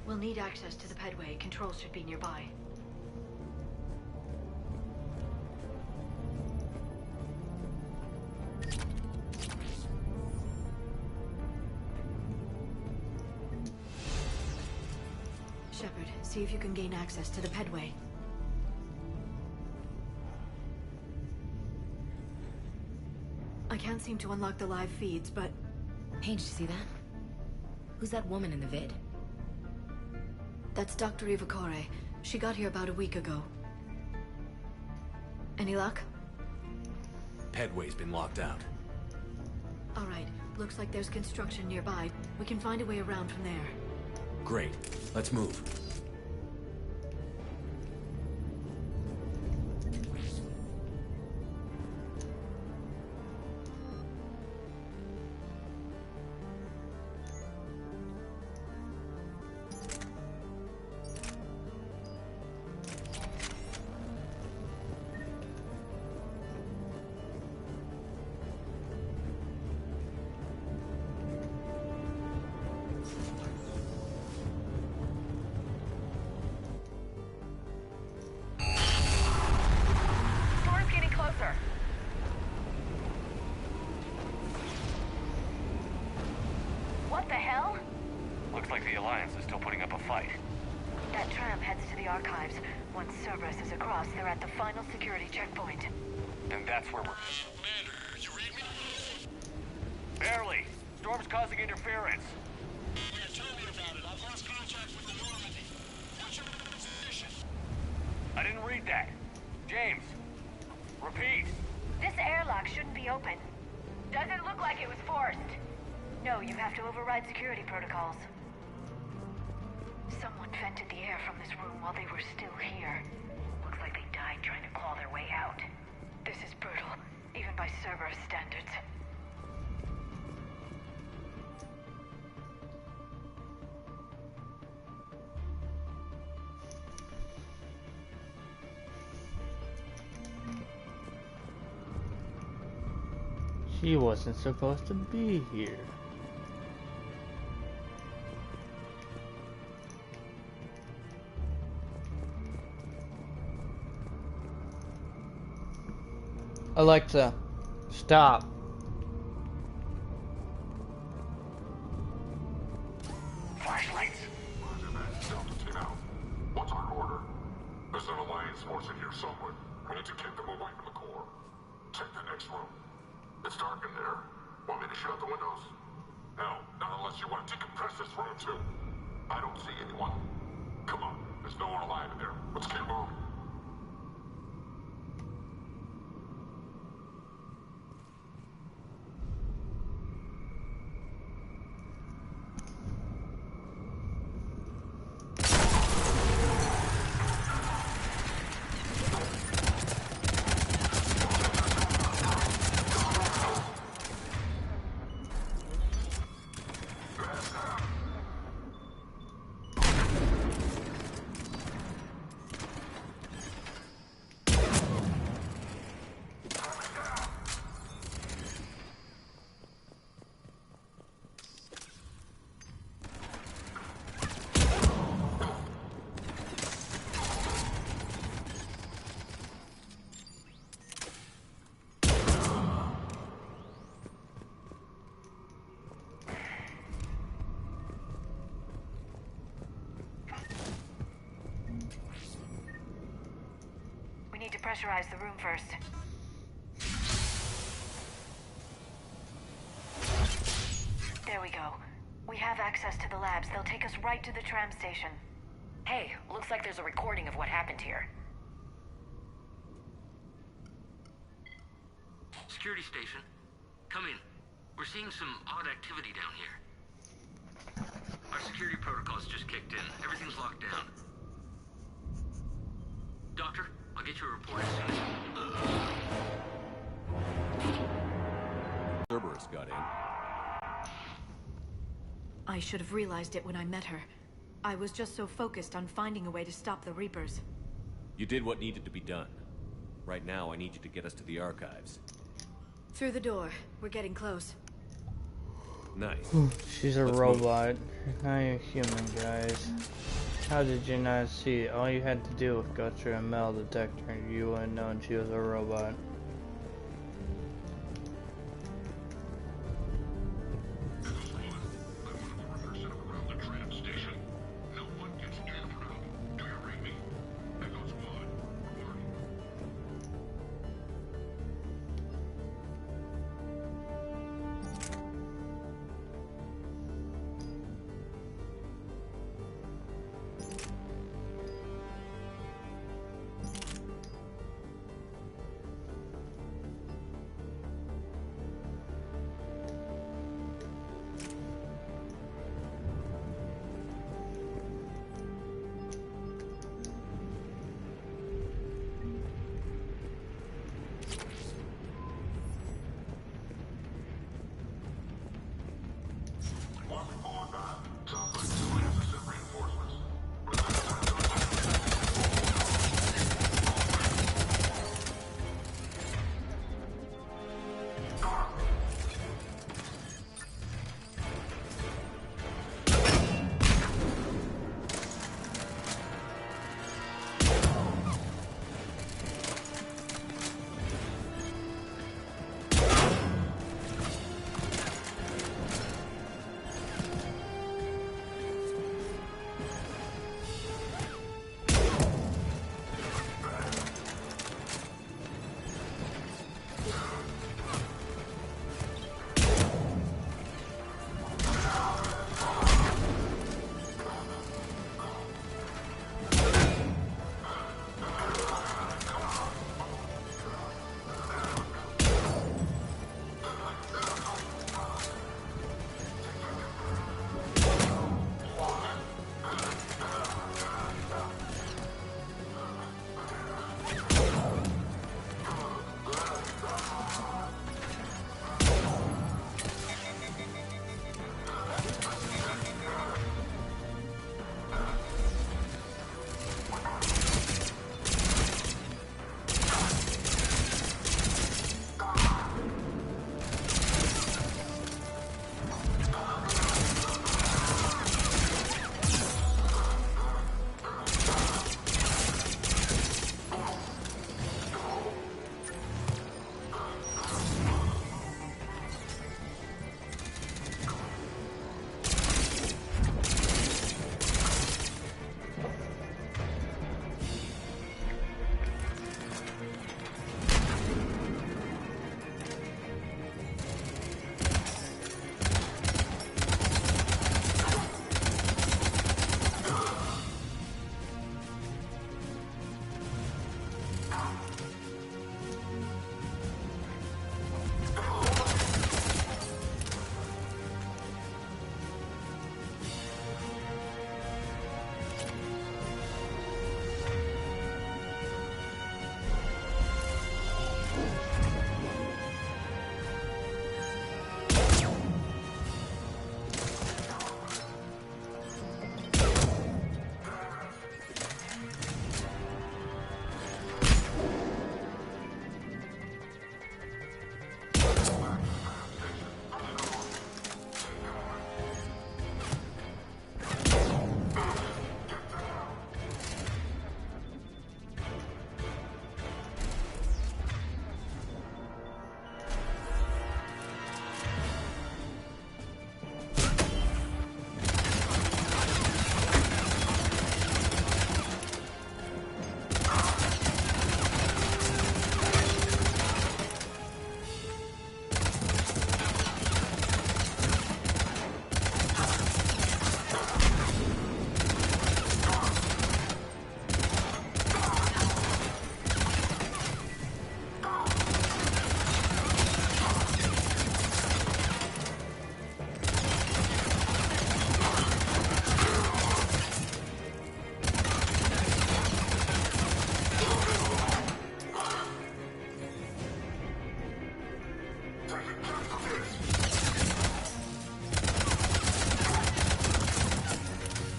We'll need access to the pedway. Controls should be nearby. Shepard, see if you can gain access to the pedway. I can't seem to unlock the live feeds, but... Hey, did you see that? Who's that woman in the vid? That's Dr. Ivakore. She got here about a week ago. Any luck? Pedway's been locked out. All right. Looks like there's construction nearby. We can find a way around from there. Great. Let's move. fight. That tram heads to the archives. Once Cerberus is across, they're at the final security checkpoint. And that's where we're... Commander, you read me? Barely. Storm's causing interference. Yeah, tell me about it. I've lost contact with the Normandy. What's your position? I didn't read that. James, repeat. This airlock shouldn't be open. Doesn't look like it was forced. No, you have to override security protocols. Someone vented the air from this room while they were still here. Looks like they died trying to claw their way out. This is brutal, even by Cerberus standards. She wasn't supposed to be here. Alexa, stop. Flashlights. Roger that. Delta Team out. What's our order? There's an Alliance force in here somewhere. We need to keep them away from the core. Check the next room. It's dark in there. Want me to shut the windows? No, not unless you want to decompress this room too. I don't see anyone. Come on, there's no one alive in there. Let's get moving. Need to pressurize the room first. There we go. We have access to the labs. They'll take us right to the tram station. Hey, looks like there's a recording of what happened here. Security station. Come in. We're seeing some odd activity down here. Our security protocols just kicked in. Everything's locked down. Doctor, I'll get you a report as soon as... Cerberus got in. I should have realized it when I met her. I was just so focused on finding a way to stop the Reapers. You did what needed to be done. Right now, I need you to get us to the archives. Through the door. We're getting close. Nice. She's a Let's robot. Not a human, guys. How did you not see it? All you had to do was go through a metal detector and you would have known she was a robot.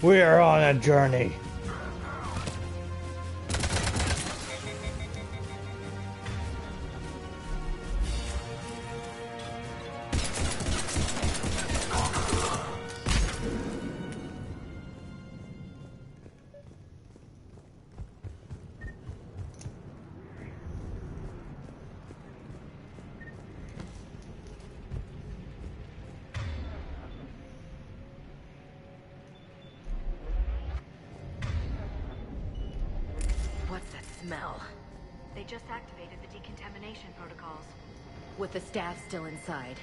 We are on a journey. What's that smell? They just activated the decontamination protocols. With the staff still inside.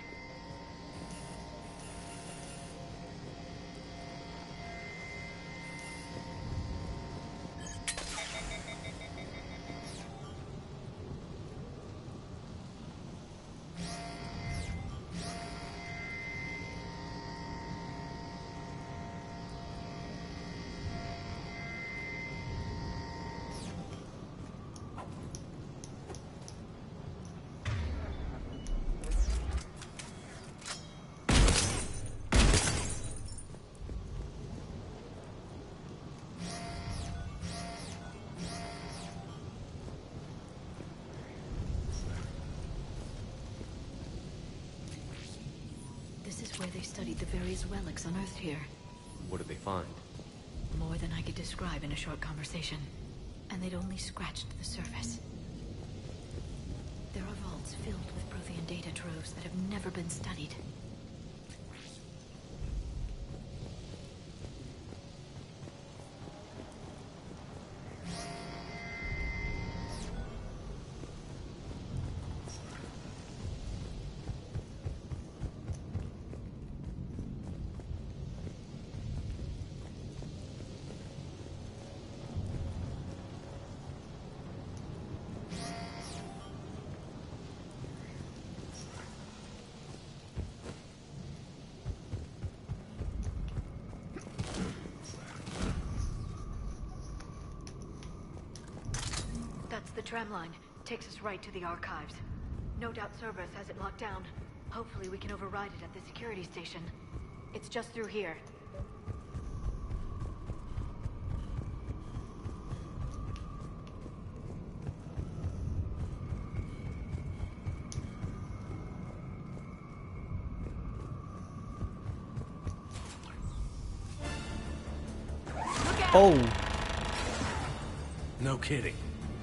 This is where they studied the various relics unearthed here. What did they find? More than I could describe in a short conversation. And they'd only scratched the surface. There are vaults filled with Prothean data troves that have never been studied. That's the tram line. Takes us right to the archives. No doubt Cerberus has it locked down. Hopefully we can override it at the security station. It's just through here. Oh. No kidding.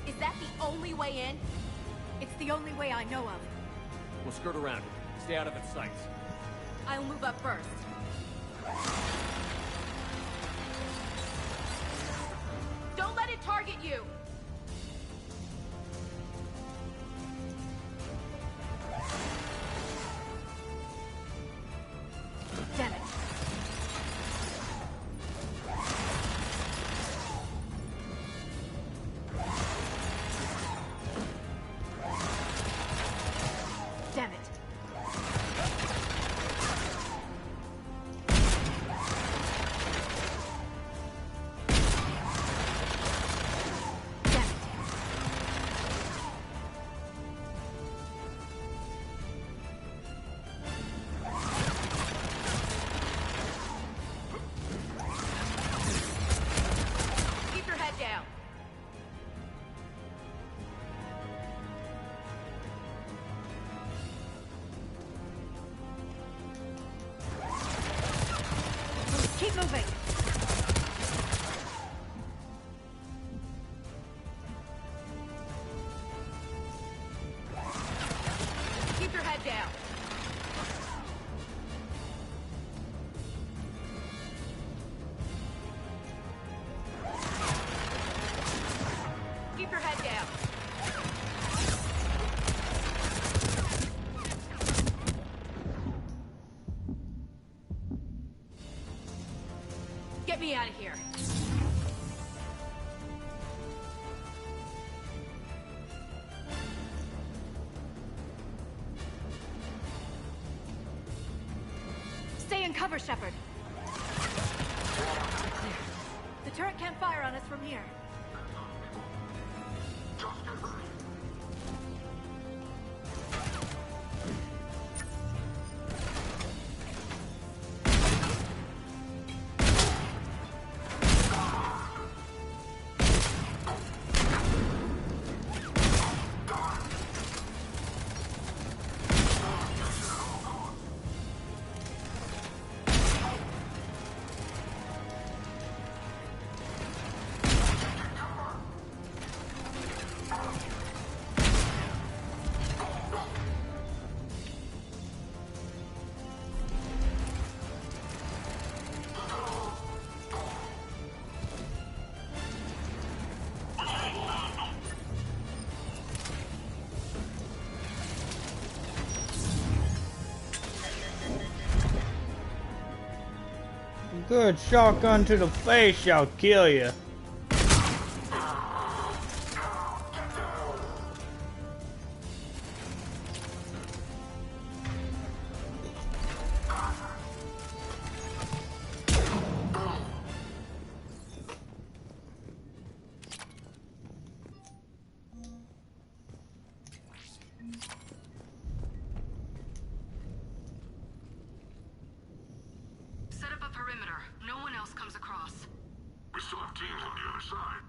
Is that the only way in? It's the only way I know of. We'll skirt around it. Stay out of its sights. I'll move up first. Don't let it target you! Damn it. Damn it. Keep your head down. Keep moving. Keep your head down. Keep your head down. Get me out of here. Stay in cover, Shepard. Clear. The turret can't fire on us from here. Good shotgun to the face shall kill you. Set up a perimeter. No one else comes across. We still have teams on the other side.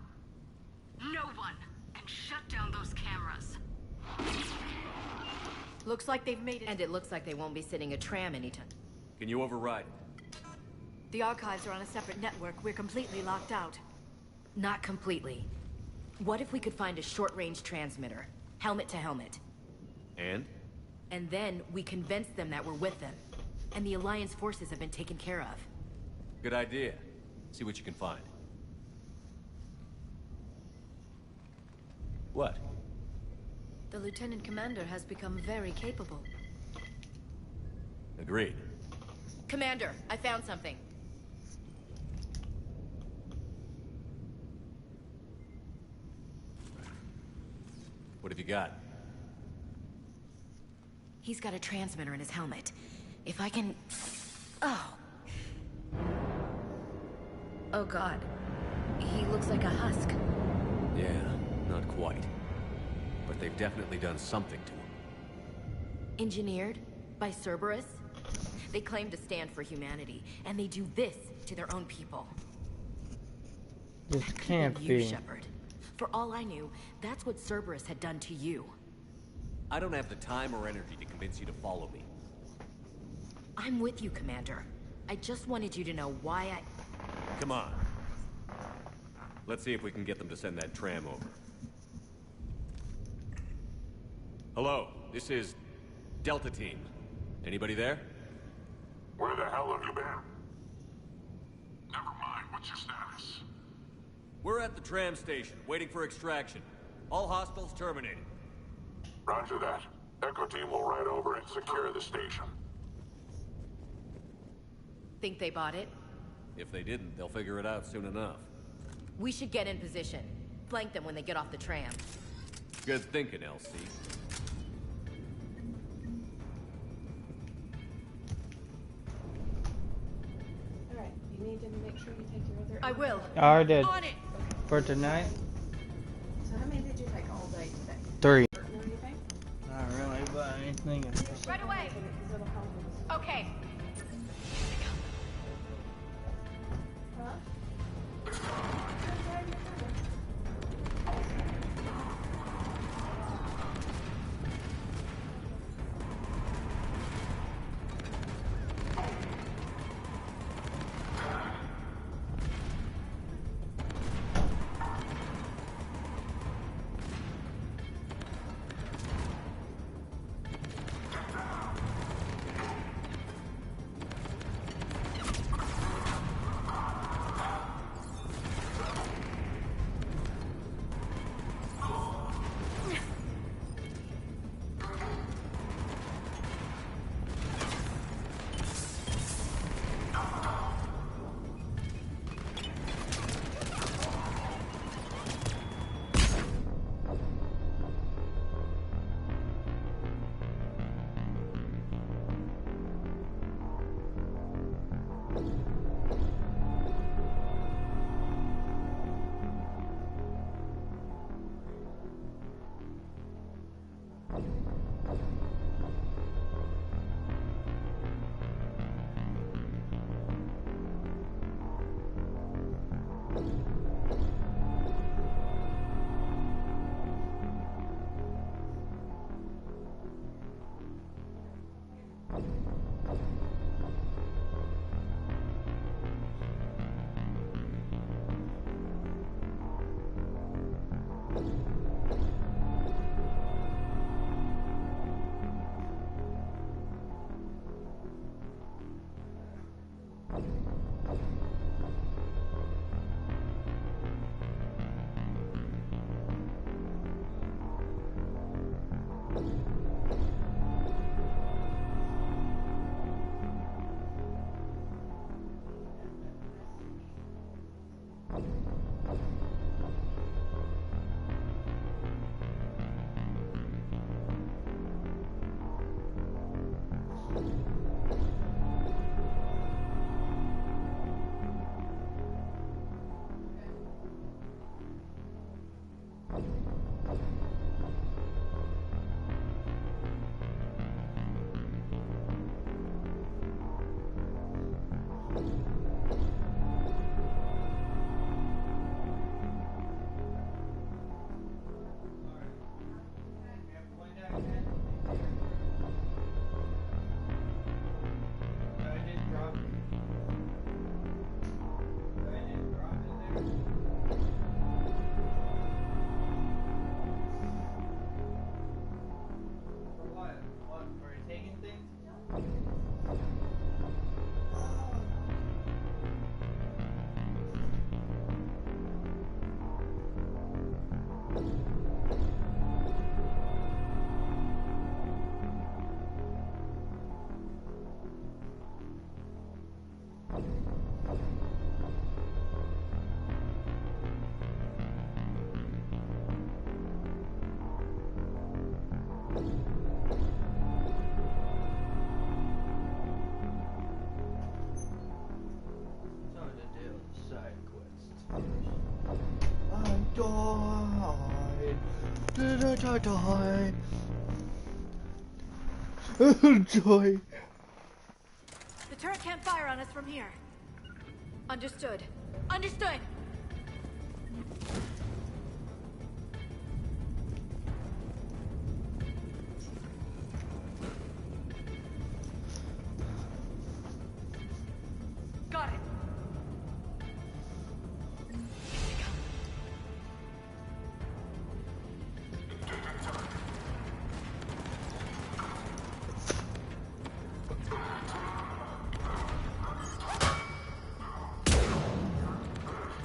No one! And shut down those cameras. Looks like they've made it. And it looks like they won't be sitting a tram anytime. Can you override it? The archives are on a separate network. We're completely locked out. Not completely. What if we could find a short-range transmitter? Helmet to helmet. And? And then we convince them that we're with them. And the Alliance forces have been taken care of. Good idea. See what you can find. What? The Lieutenant Commander has become very capable. Agreed. Commander, I found something. What have you got? He's got a transmitter in his helmet. If I can... Oh. Oh god. He looks like a husk. Yeah, not quite. But they've definitely done something to him. Engineered by Cerberus? They claim to stand for humanity, and they do this to their own people. This can't You, be. Shepard. For all I knew, that's what Cerberus had done to you. I don't have the time or energy to convince you to follow me. I'm with you, Commander. I just wanted you to know why I... Come on. Let's see if we can get them to send that tram over. Hello, this is Delta Team. Anybody there? Where the hell have you been? Never mind, what's your status? We're at the tram station, waiting for extraction. All hostiles terminated. Roger that. Echo Team will ride over and secure the station. Think they bought it? If they didn't, they'll figure it out soon enough. We should get in position. Flank them when they get off the tram. Good thinking, LC. Alright, you need to make sure you take your other... I will. I already did. On it! For tonight? So how many did you take all day today? 3. Or anything? Not really, but anything. Right away! Okay. die? Did I die? Oh, joy. The turret can't fire on us from here. Understood. Understood! Got it.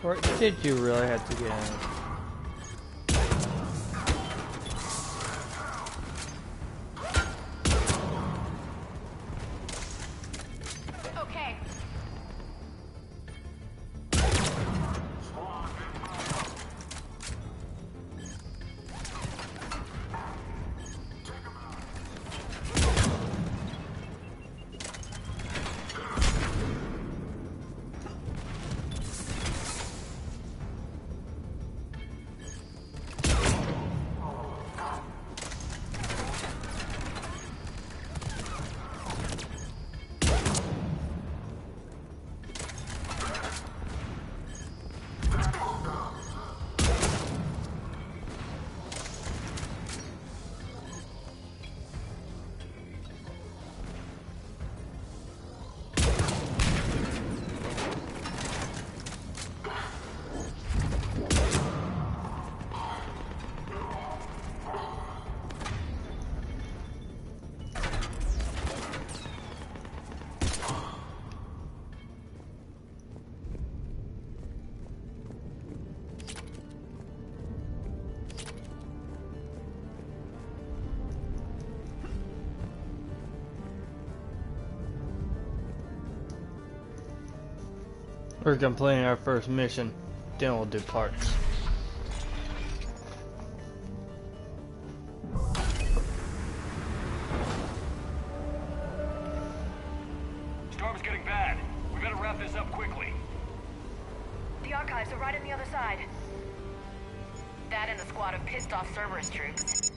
Or did you really have to get in? Okay. We're completing our first mission, then we'll do parts. Storm's getting bad. We better wrap this up quickly. The archives are right on the other side. That and a squad of pissed off Cerberus troops.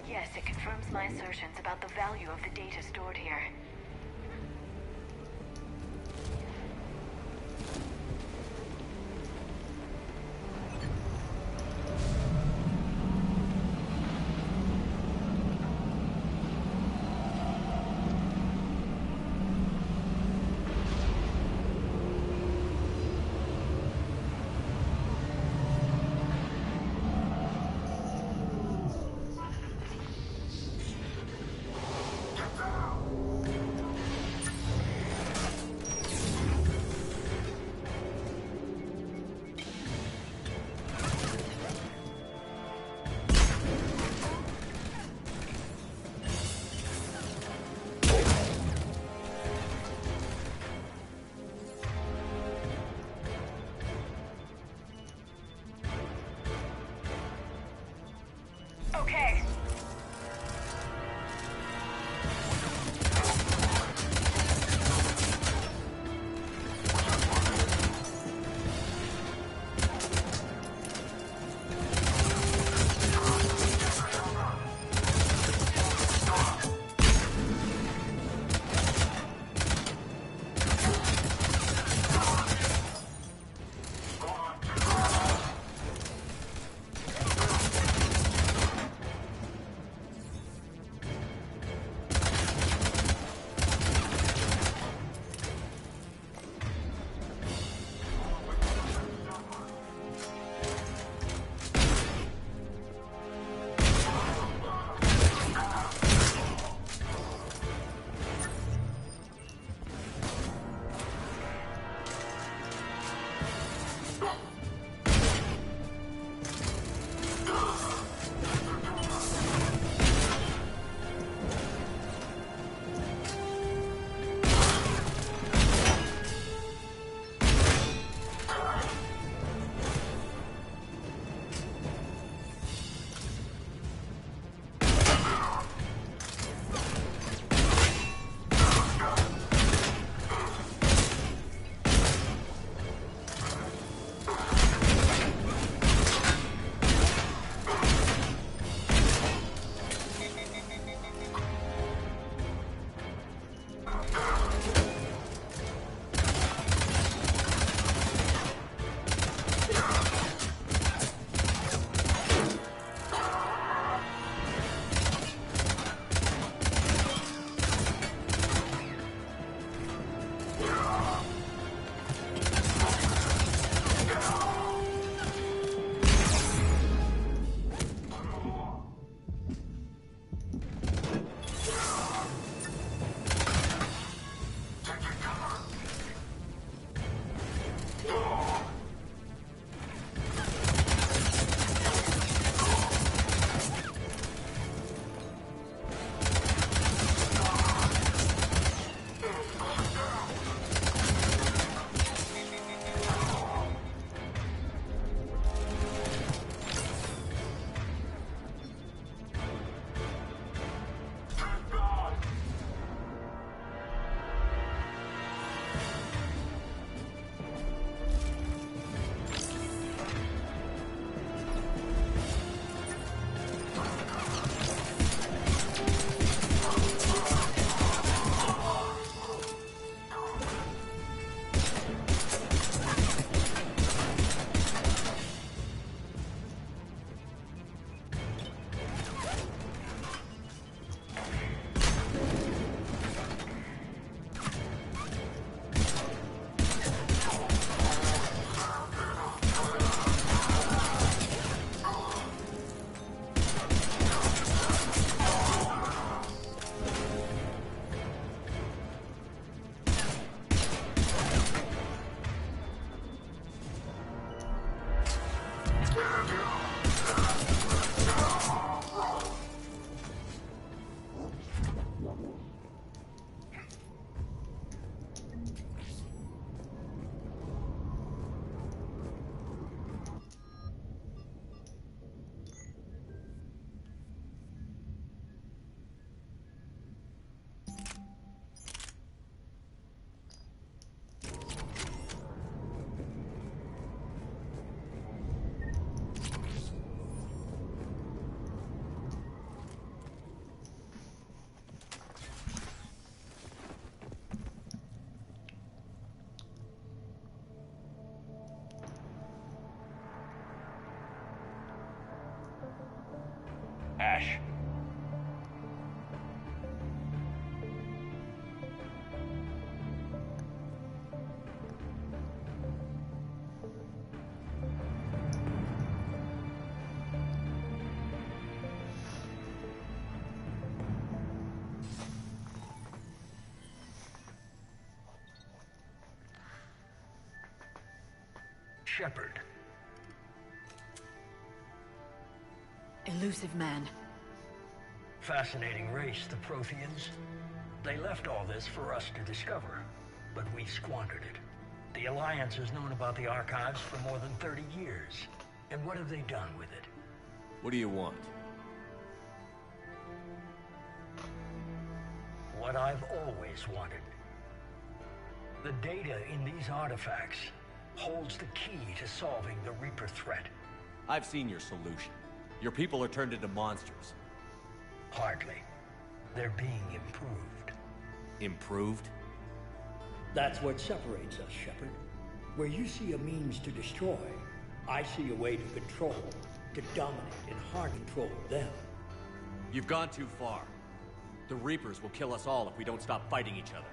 Yes, it confirms my assertions about the value of the data stored here. Ash. Shepard. Elusive man. Fascinating race, the Protheans. They left all this for us to discover, but we squandered it. The Alliance has known about the archives for more than 30 years. And what have they done with it? What do you want? What I've always wanted. The data in these artifacts holds the key to solving the Reaper threat. I've seen your solution. Your people are turned into monsters. Hardly. They're being improved. Improved? That's what separates us, Shepard. Where you see a means to destroy, I see a way to control, to dominate and hard control them. You've gone too far. The Reapers will kill us all if we don't stop fighting each other.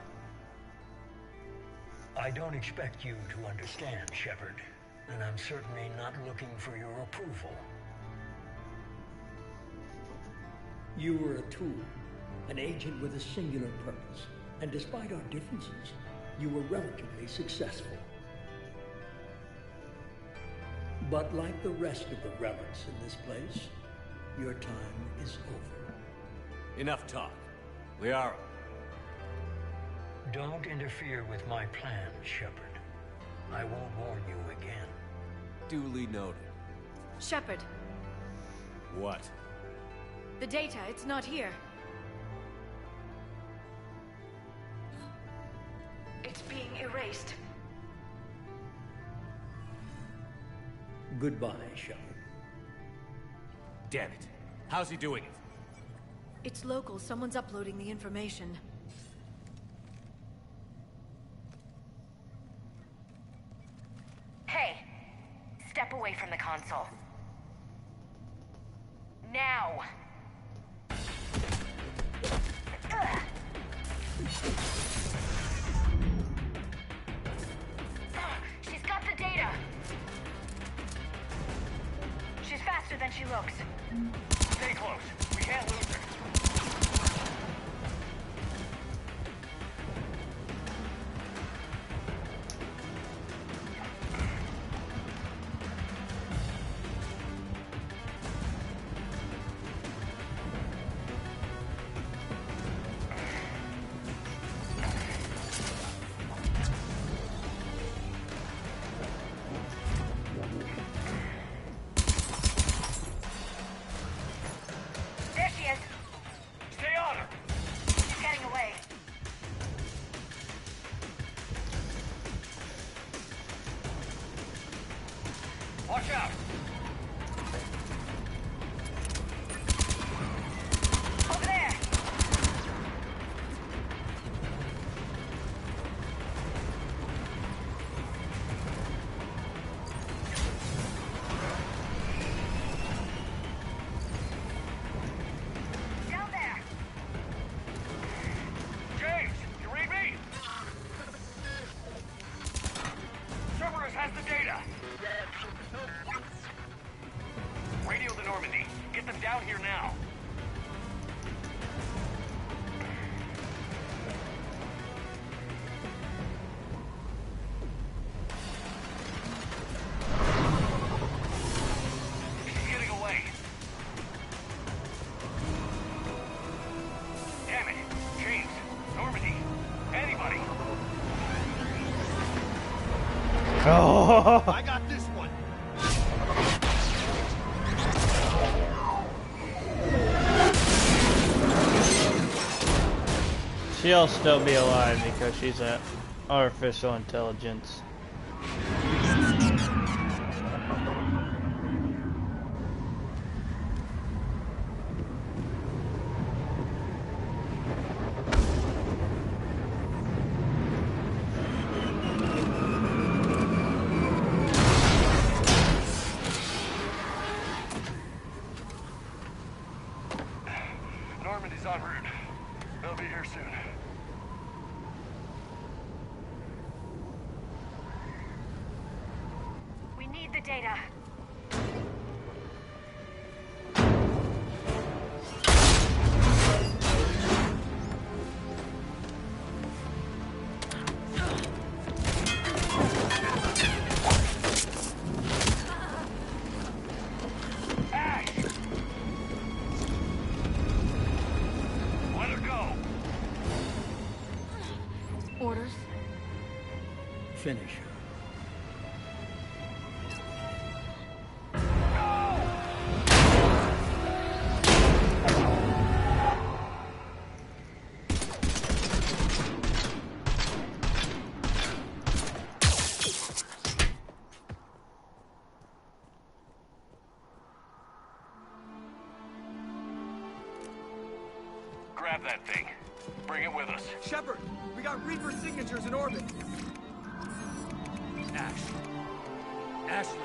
I don't expect you to understand, Shepard, and I'm certainly not looking for your approval. You were a tool, an agent with a singular purpose, and despite our differences, you were relatively successful. But like the rest of the relics in this place, your time is over. Enough talk. Liara. Don't interfere with my plans, Shepard. I won't warn you again. Duly noted. Shepard, What? the data, it's not here. It's being erased. Goodbye, Shepard. Damn it. How's he doing it? It's local. Someone's uploading the information. Hey, step away from the console. Now! Ugh. She's got the data! She's faster than she looks. Stay close. We can't lose her. There she is! Stay on her! She's getting away. Watch out! Over there! Down there! James, you read me? Cerberus has the data. Radio the Normandy. Get them down here now. I got this one. She'll still be alive because she's an artificial intelligence. Normandy's en route. They'll be here soon. We need the data. Let her go. Orders? Finish her. Grab that thing. Bring it with us. Shepard, we got Reaper signatures in orbit. Ashley.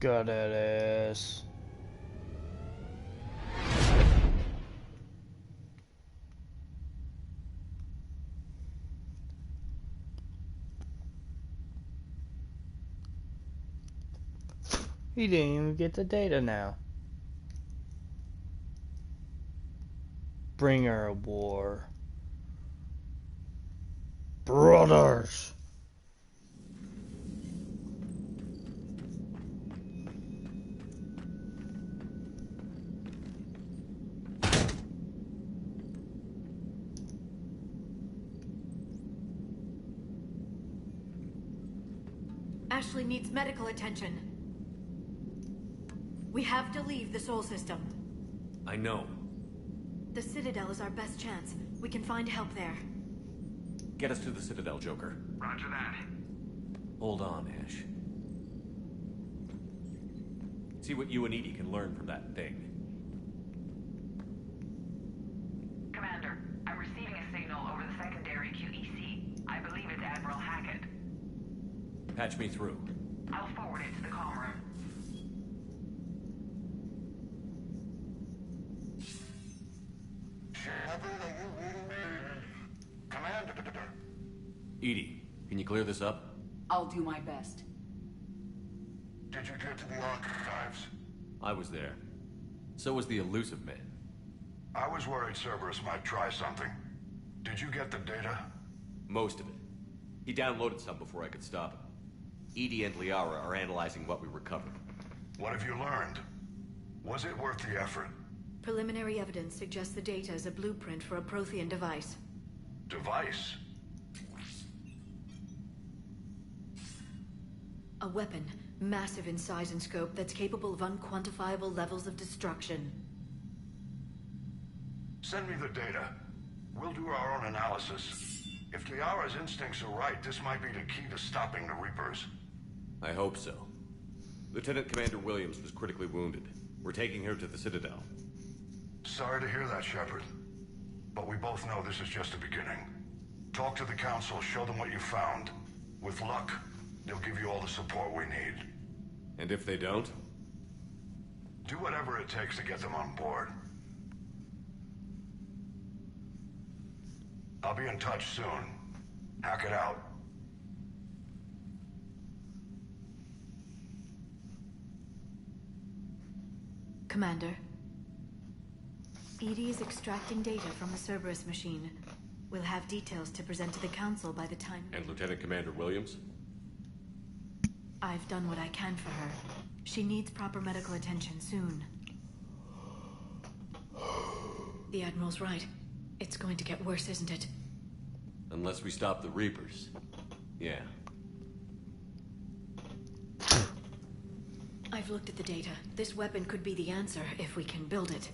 Got it ass. He didn't even get the data now. Bringer of war. Brothers. Ashley needs medical attention. We have to leave the Sol system. I know. The Citadel is our best chance. We can find help there. Get us to the Citadel, Joker. Roger that. Hold on, Ash. See what you and Edie can learn from that thing. Commander, I'm receiving a signal over the secondary QEC. I believe it's Admiral Hackett. Patch me through. I'll forward it to the comm room. Commander. Edie, can you clear this up? I'll do my best. Did you get to the archives? I was there. So was the elusive man. I was worried Cerberus might try something. Did you get the data? Most of it. He downloaded some before I could stop him. Edie and Liara are analyzing what we recovered. What have you learned? Was it worth the effort? Preliminary evidence suggests the data is a blueprint for a Prothean device. Device? A weapon, massive in size and scope, that's capable of unquantifiable levels of destruction. Send me the data. We'll do our own analysis. If Liara's instincts are right, this might be the key to stopping the Reapers. I hope so. Lieutenant Commander Williams was critically wounded. We're taking her to the Citadel. Sorry to hear that, Shepard. But we both know this is just the beginning. Talk to the Council, show them what you found. With luck, they'll give you all the support we need. And if they don't? Do whatever it takes to get them on board. I'll be in touch soon. Hackett out. Commander. EDI is extracting data from the Cerberus machine. We'll have details to present to the Council by the time... And Lieutenant Commander Williams? I've done what I can for her. She needs proper medical attention soon. The Admiral's right. It's going to get worse, isn't it? Unless we stop the Reapers. Yeah. I've looked at the data. This weapon could be the answer if we can build it.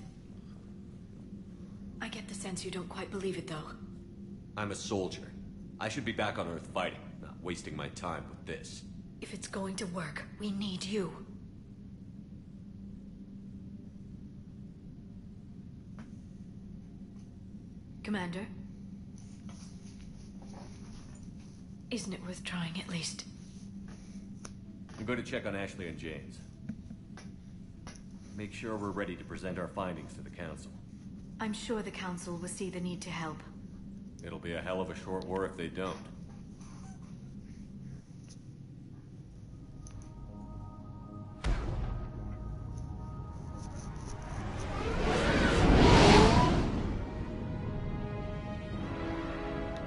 I get the sense you don't quite believe it, though. I'm a soldier. I should be back on Earth fighting, not wasting my time with this. If it's going to work, we need you. Commander? Isn't it worth trying, at least? I'm going to check on Ashley and James. Make sure we're ready to present our findings to the Council. I'm sure the Council will see the need to help. It'll be a hell of a short war if they don't.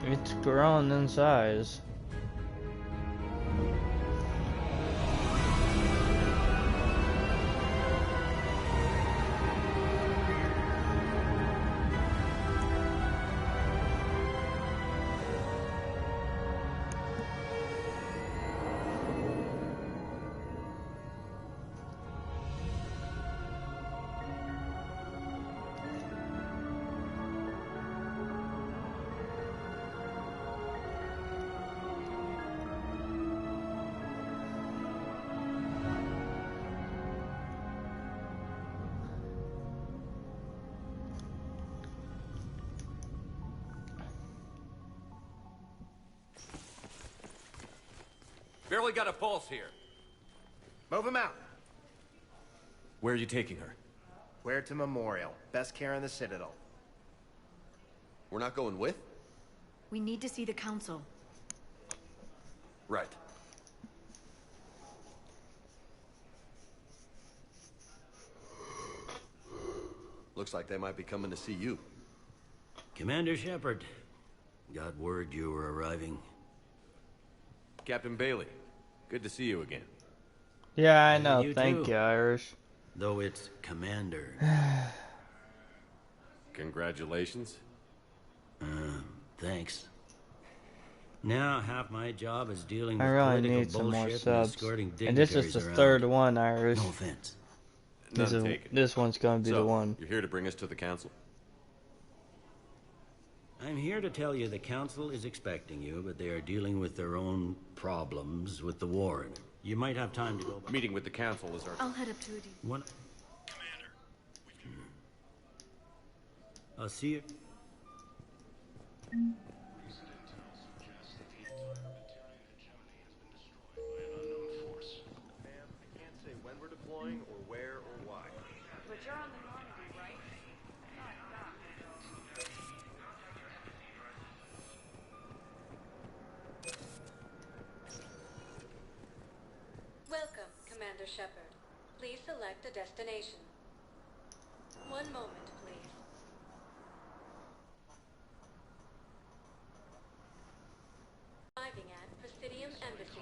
It's grown in size. Barely got a pulse here. Move him out. Where are you taking her? Where to Memorial. Best care in the Citadel. We're not going with? We need to see the Council. Right. Looks like they might be coming to see you. Commander Shepard. Got word you were arriving. Captain Bailey, good to see you again. Yeah, I know. You Thank too. you, Irish. Though it's Commander. Congratulations. Thanks. Now half my job is dealing I with really political need some more bullshit and subs. escorting And this is dignitaries the around. third one, Irish. No offense. None taken. This one's gonna be So, the one. You're here to bring us to the Council? I'm here to tell you the Council is expecting you, but they are dealing with their own problems with the ward. You might have time to go by. Meeting with the Council is our... I'll head up to it. One... I'll see you. Say when we're deploying or where or why. But you're on the Normandy, right? Welcome, Commander Shepard. Please select a destination. One moment, please. Arriving at Presidium Embassy.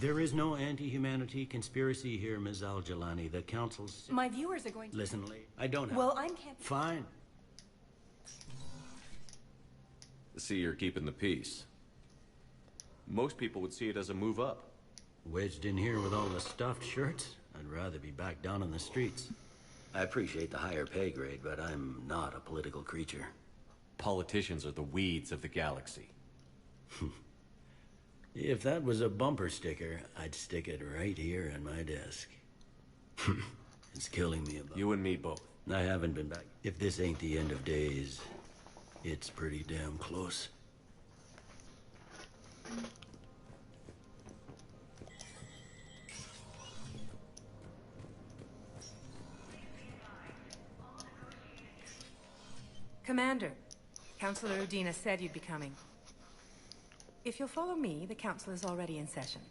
There is no anti-humanity conspiracy here, Ms. Al-Jalani. The Council's... My viewers are going to... Listen, Lee, I don't have... Well, I'm can't... Fine. See, you're keeping the peace. Most people would see it as a move up. Wedged in here with all the stuffed shirts? I'd rather be back down on the streets. I appreciate the higher pay grade, but I'm not a political creature. Politicians are the weeds of the galaxy. If that was a bumper sticker, I'd stick it right here in my desk. It's killing me about... You and me both. I haven't been back. If this ain't the end of days, it's pretty damn close. Commander, Councilor Udina said you'd be coming. If you'll follow me, the council is already in session.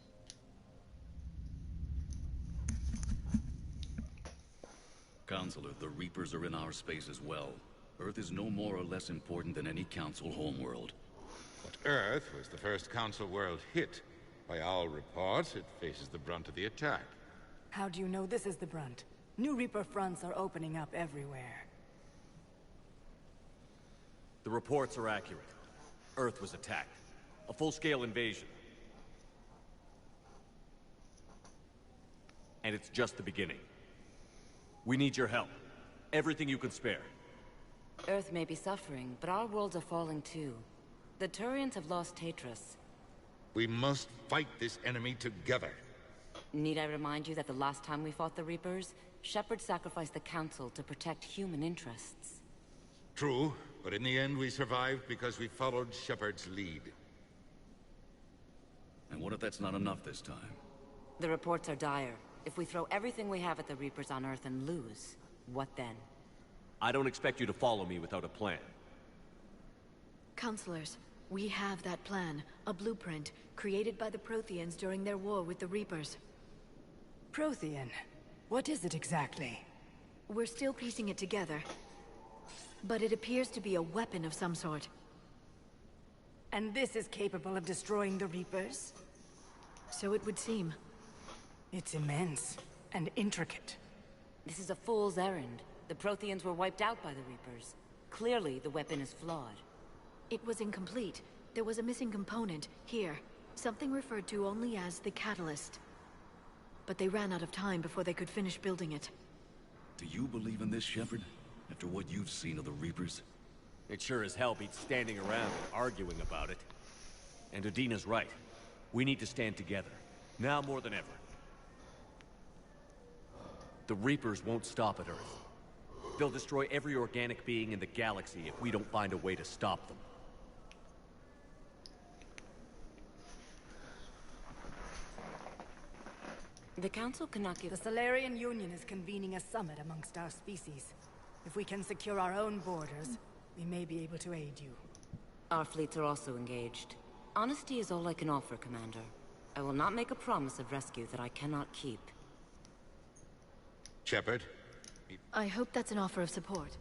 Counselor, the Reapers are in our space as well. Earth is no more or less important than any Council homeworld. But Earth was the first Council world hit. By all reports, it faces the brunt of the attack. How do you know this is the brunt? New Reaper fronts are opening up everywhere. The reports are accurate. Earth was attacked. A full-scale invasion. And it's just the beginning. We need your help. Everything you can spare. Earth may be suffering, but our worlds are falling too. The Turians have lost Tatris. We must fight this enemy together. Need I remind you that the last time we fought the Reapers, Shepard sacrificed the Council to protect human interests? True, but in the end we survived because we followed Shepard's lead. And what if that's not enough this time? The reports are dire. If we throw everything we have at the Reapers on Earth and lose, what then? I don't expect you to follow me without a plan. Counselors, we have that plan. A blueprint, created by the Protheans during their war with the Reapers. Prothean? What is it exactly? We're still piecing it together. But it appears to be a weapon of some sort. And this is capable of destroying the Reapers? So it would seem. It's immense and intricate. This is a fool's errand. The Protheans were wiped out by the Reapers. Clearly, the weapon is flawed. It was incomplete. There was a missing component, here. Something referred to only as the Catalyst. But they ran out of time before they could finish building it. Do you believe in this, Shepard? After what you've seen of the Reapers? It sure as hell beats standing around arguing about it. And Udina's right. We need to stand together. Now more than ever. The Reapers won't stop at Earth. They'll destroy every organic being in the galaxy if we don't find a way to stop them. The Council cannot give... The Solarian Union is convening a summit amongst our species. If we can secure our own borders, we may be able to aid you. Our fleets are also engaged. Honesty is all I can offer, Commander. I will not make a promise of rescue that I cannot keep. Shepard? I hope that's an offer of support.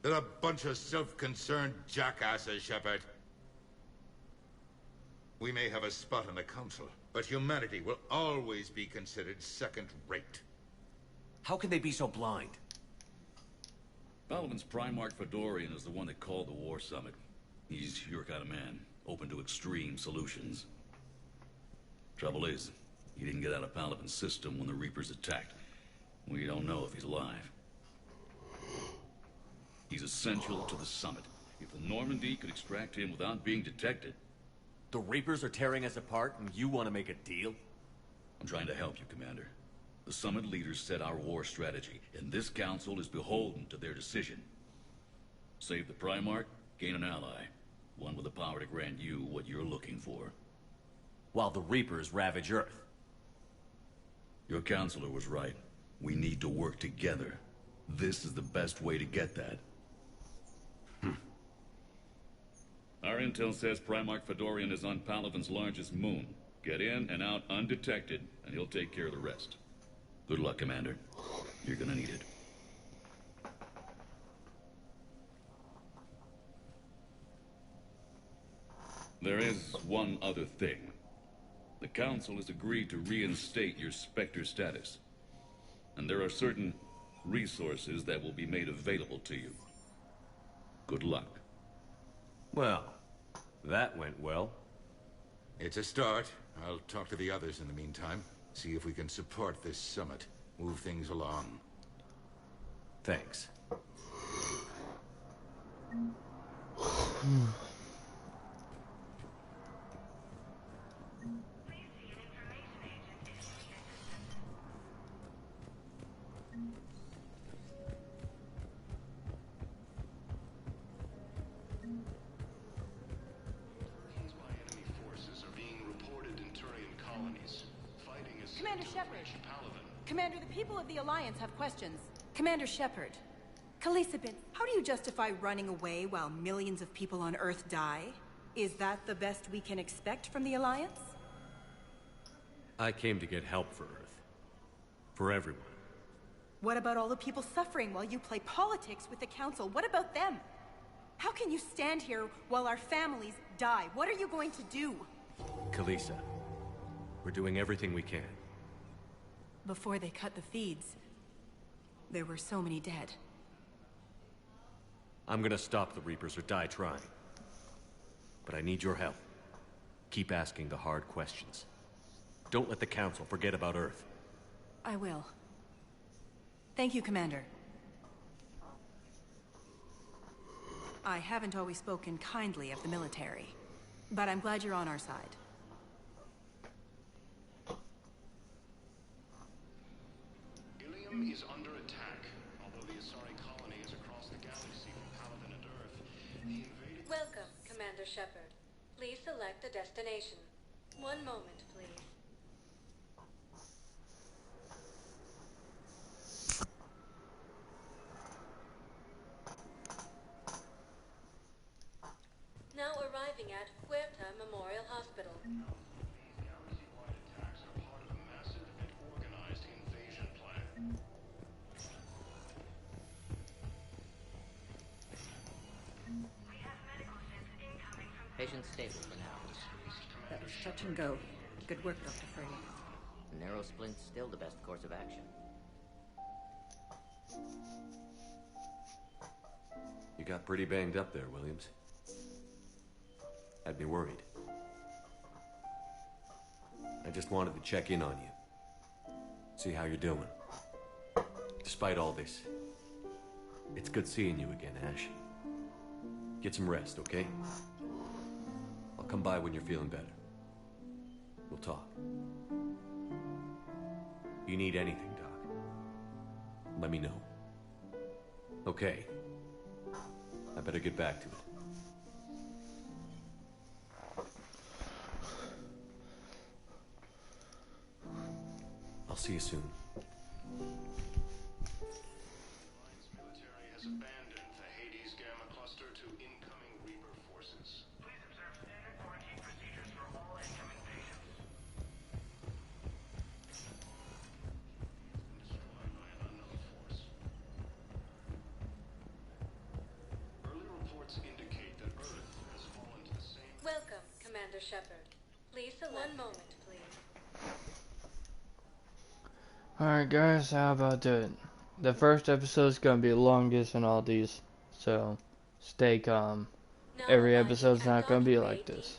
They're a bunch of self-concerned jackasses, Shepard. We may have a spot in the Council, but humanity will always be considered second-rate. How can they be so blind? Palaven's Primarch Fedorian is the one that called the War Summit. He's your kind of man, open to extreme solutions. Trouble is, he didn't get out of Palaven's system when the Reapers attacked. We don't know if he's alive. He's essential to the summit. If the Normandy could extract him without being detected... The Reapers are tearing us apart and you want to make a deal? I'm trying to help you, Commander. The summit leaders set our war strategy, and this council is beholden to their decision. Save the Primarch, gain an ally. One with the power to grant you what you're looking for. While the Reapers ravage Earth. Your counselor was right. We need to work together. This is the best way to get that. Our intel says Primarch Fedorian is on Palaven's largest moon. Get in and out undetected, and he'll take care of the rest. Good luck, Commander. You're gonna need it. There is one other thing. The Council has agreed to reinstate your Spectre status. And there are certain resources that will be made available to you. Good luck. Well, that went well. It's a start. I'll talk to the others in the meantime. See if we can support this summit. Move things along. Thanks. Reasons why enemy forces are Shepard. Commander, the people of the Alliance have questions. Commander Shepard. Khaleesi Bint, how do you justify running away while millions of people on Earth die? Is that the best we can expect from the Alliance? I came to get help for Earth. For everyone. What about all the people suffering while you play politics with the Council? What about them? How can you stand here while our families die? What are you going to do? Khaleesi, we're doing everything we can. Before they cut the feeds, there were so many dead. I'm gonna stop the Reapers or die trying. But I need your help. Keep asking the hard questions. Don't let the Council forget about Earth. I will. Thank you, Commander. I haven't always spoken kindly of the military, but I'm glad you're on our side. Ilium is under attack. Although the Asari colony is across the galaxy from Paladin and Earth, the invaded... Welcome, Commander Shepard. Please select a destination. One moment, please. Now arriving at Huerta Memorial Hospital. Galaxy-wide attacks are part of a massive and organized invasion plan. Patient's stable for now. That was touch and go. Good work, Dr. Frey. Narrow splint's still the best course of action. You got pretty banged up there, Williams. Had me worried. I just wanted to check in on you. See how you're doing. Despite all this, it's good seeing you again, Ash. Get some rest, okay? I'll come by when you're feeling better. We'll talk. You need anything, Doc, let me know. Okay. I better get back to it. I'll see you soon. Alliance military has abandoned the Hades Gamma cluster to incoming Reaper forces. Please observe standard quarantine procedures for all incoming patients. Destroyed by an unknown force. Early reports indicate that Earth has fallen to the same... Welcome, Commander Shepard. Please select... One moment, please. Alright guys, how about that? The first episode is going to be the longest in all these, so stay calm. Every episode's not going to be like this.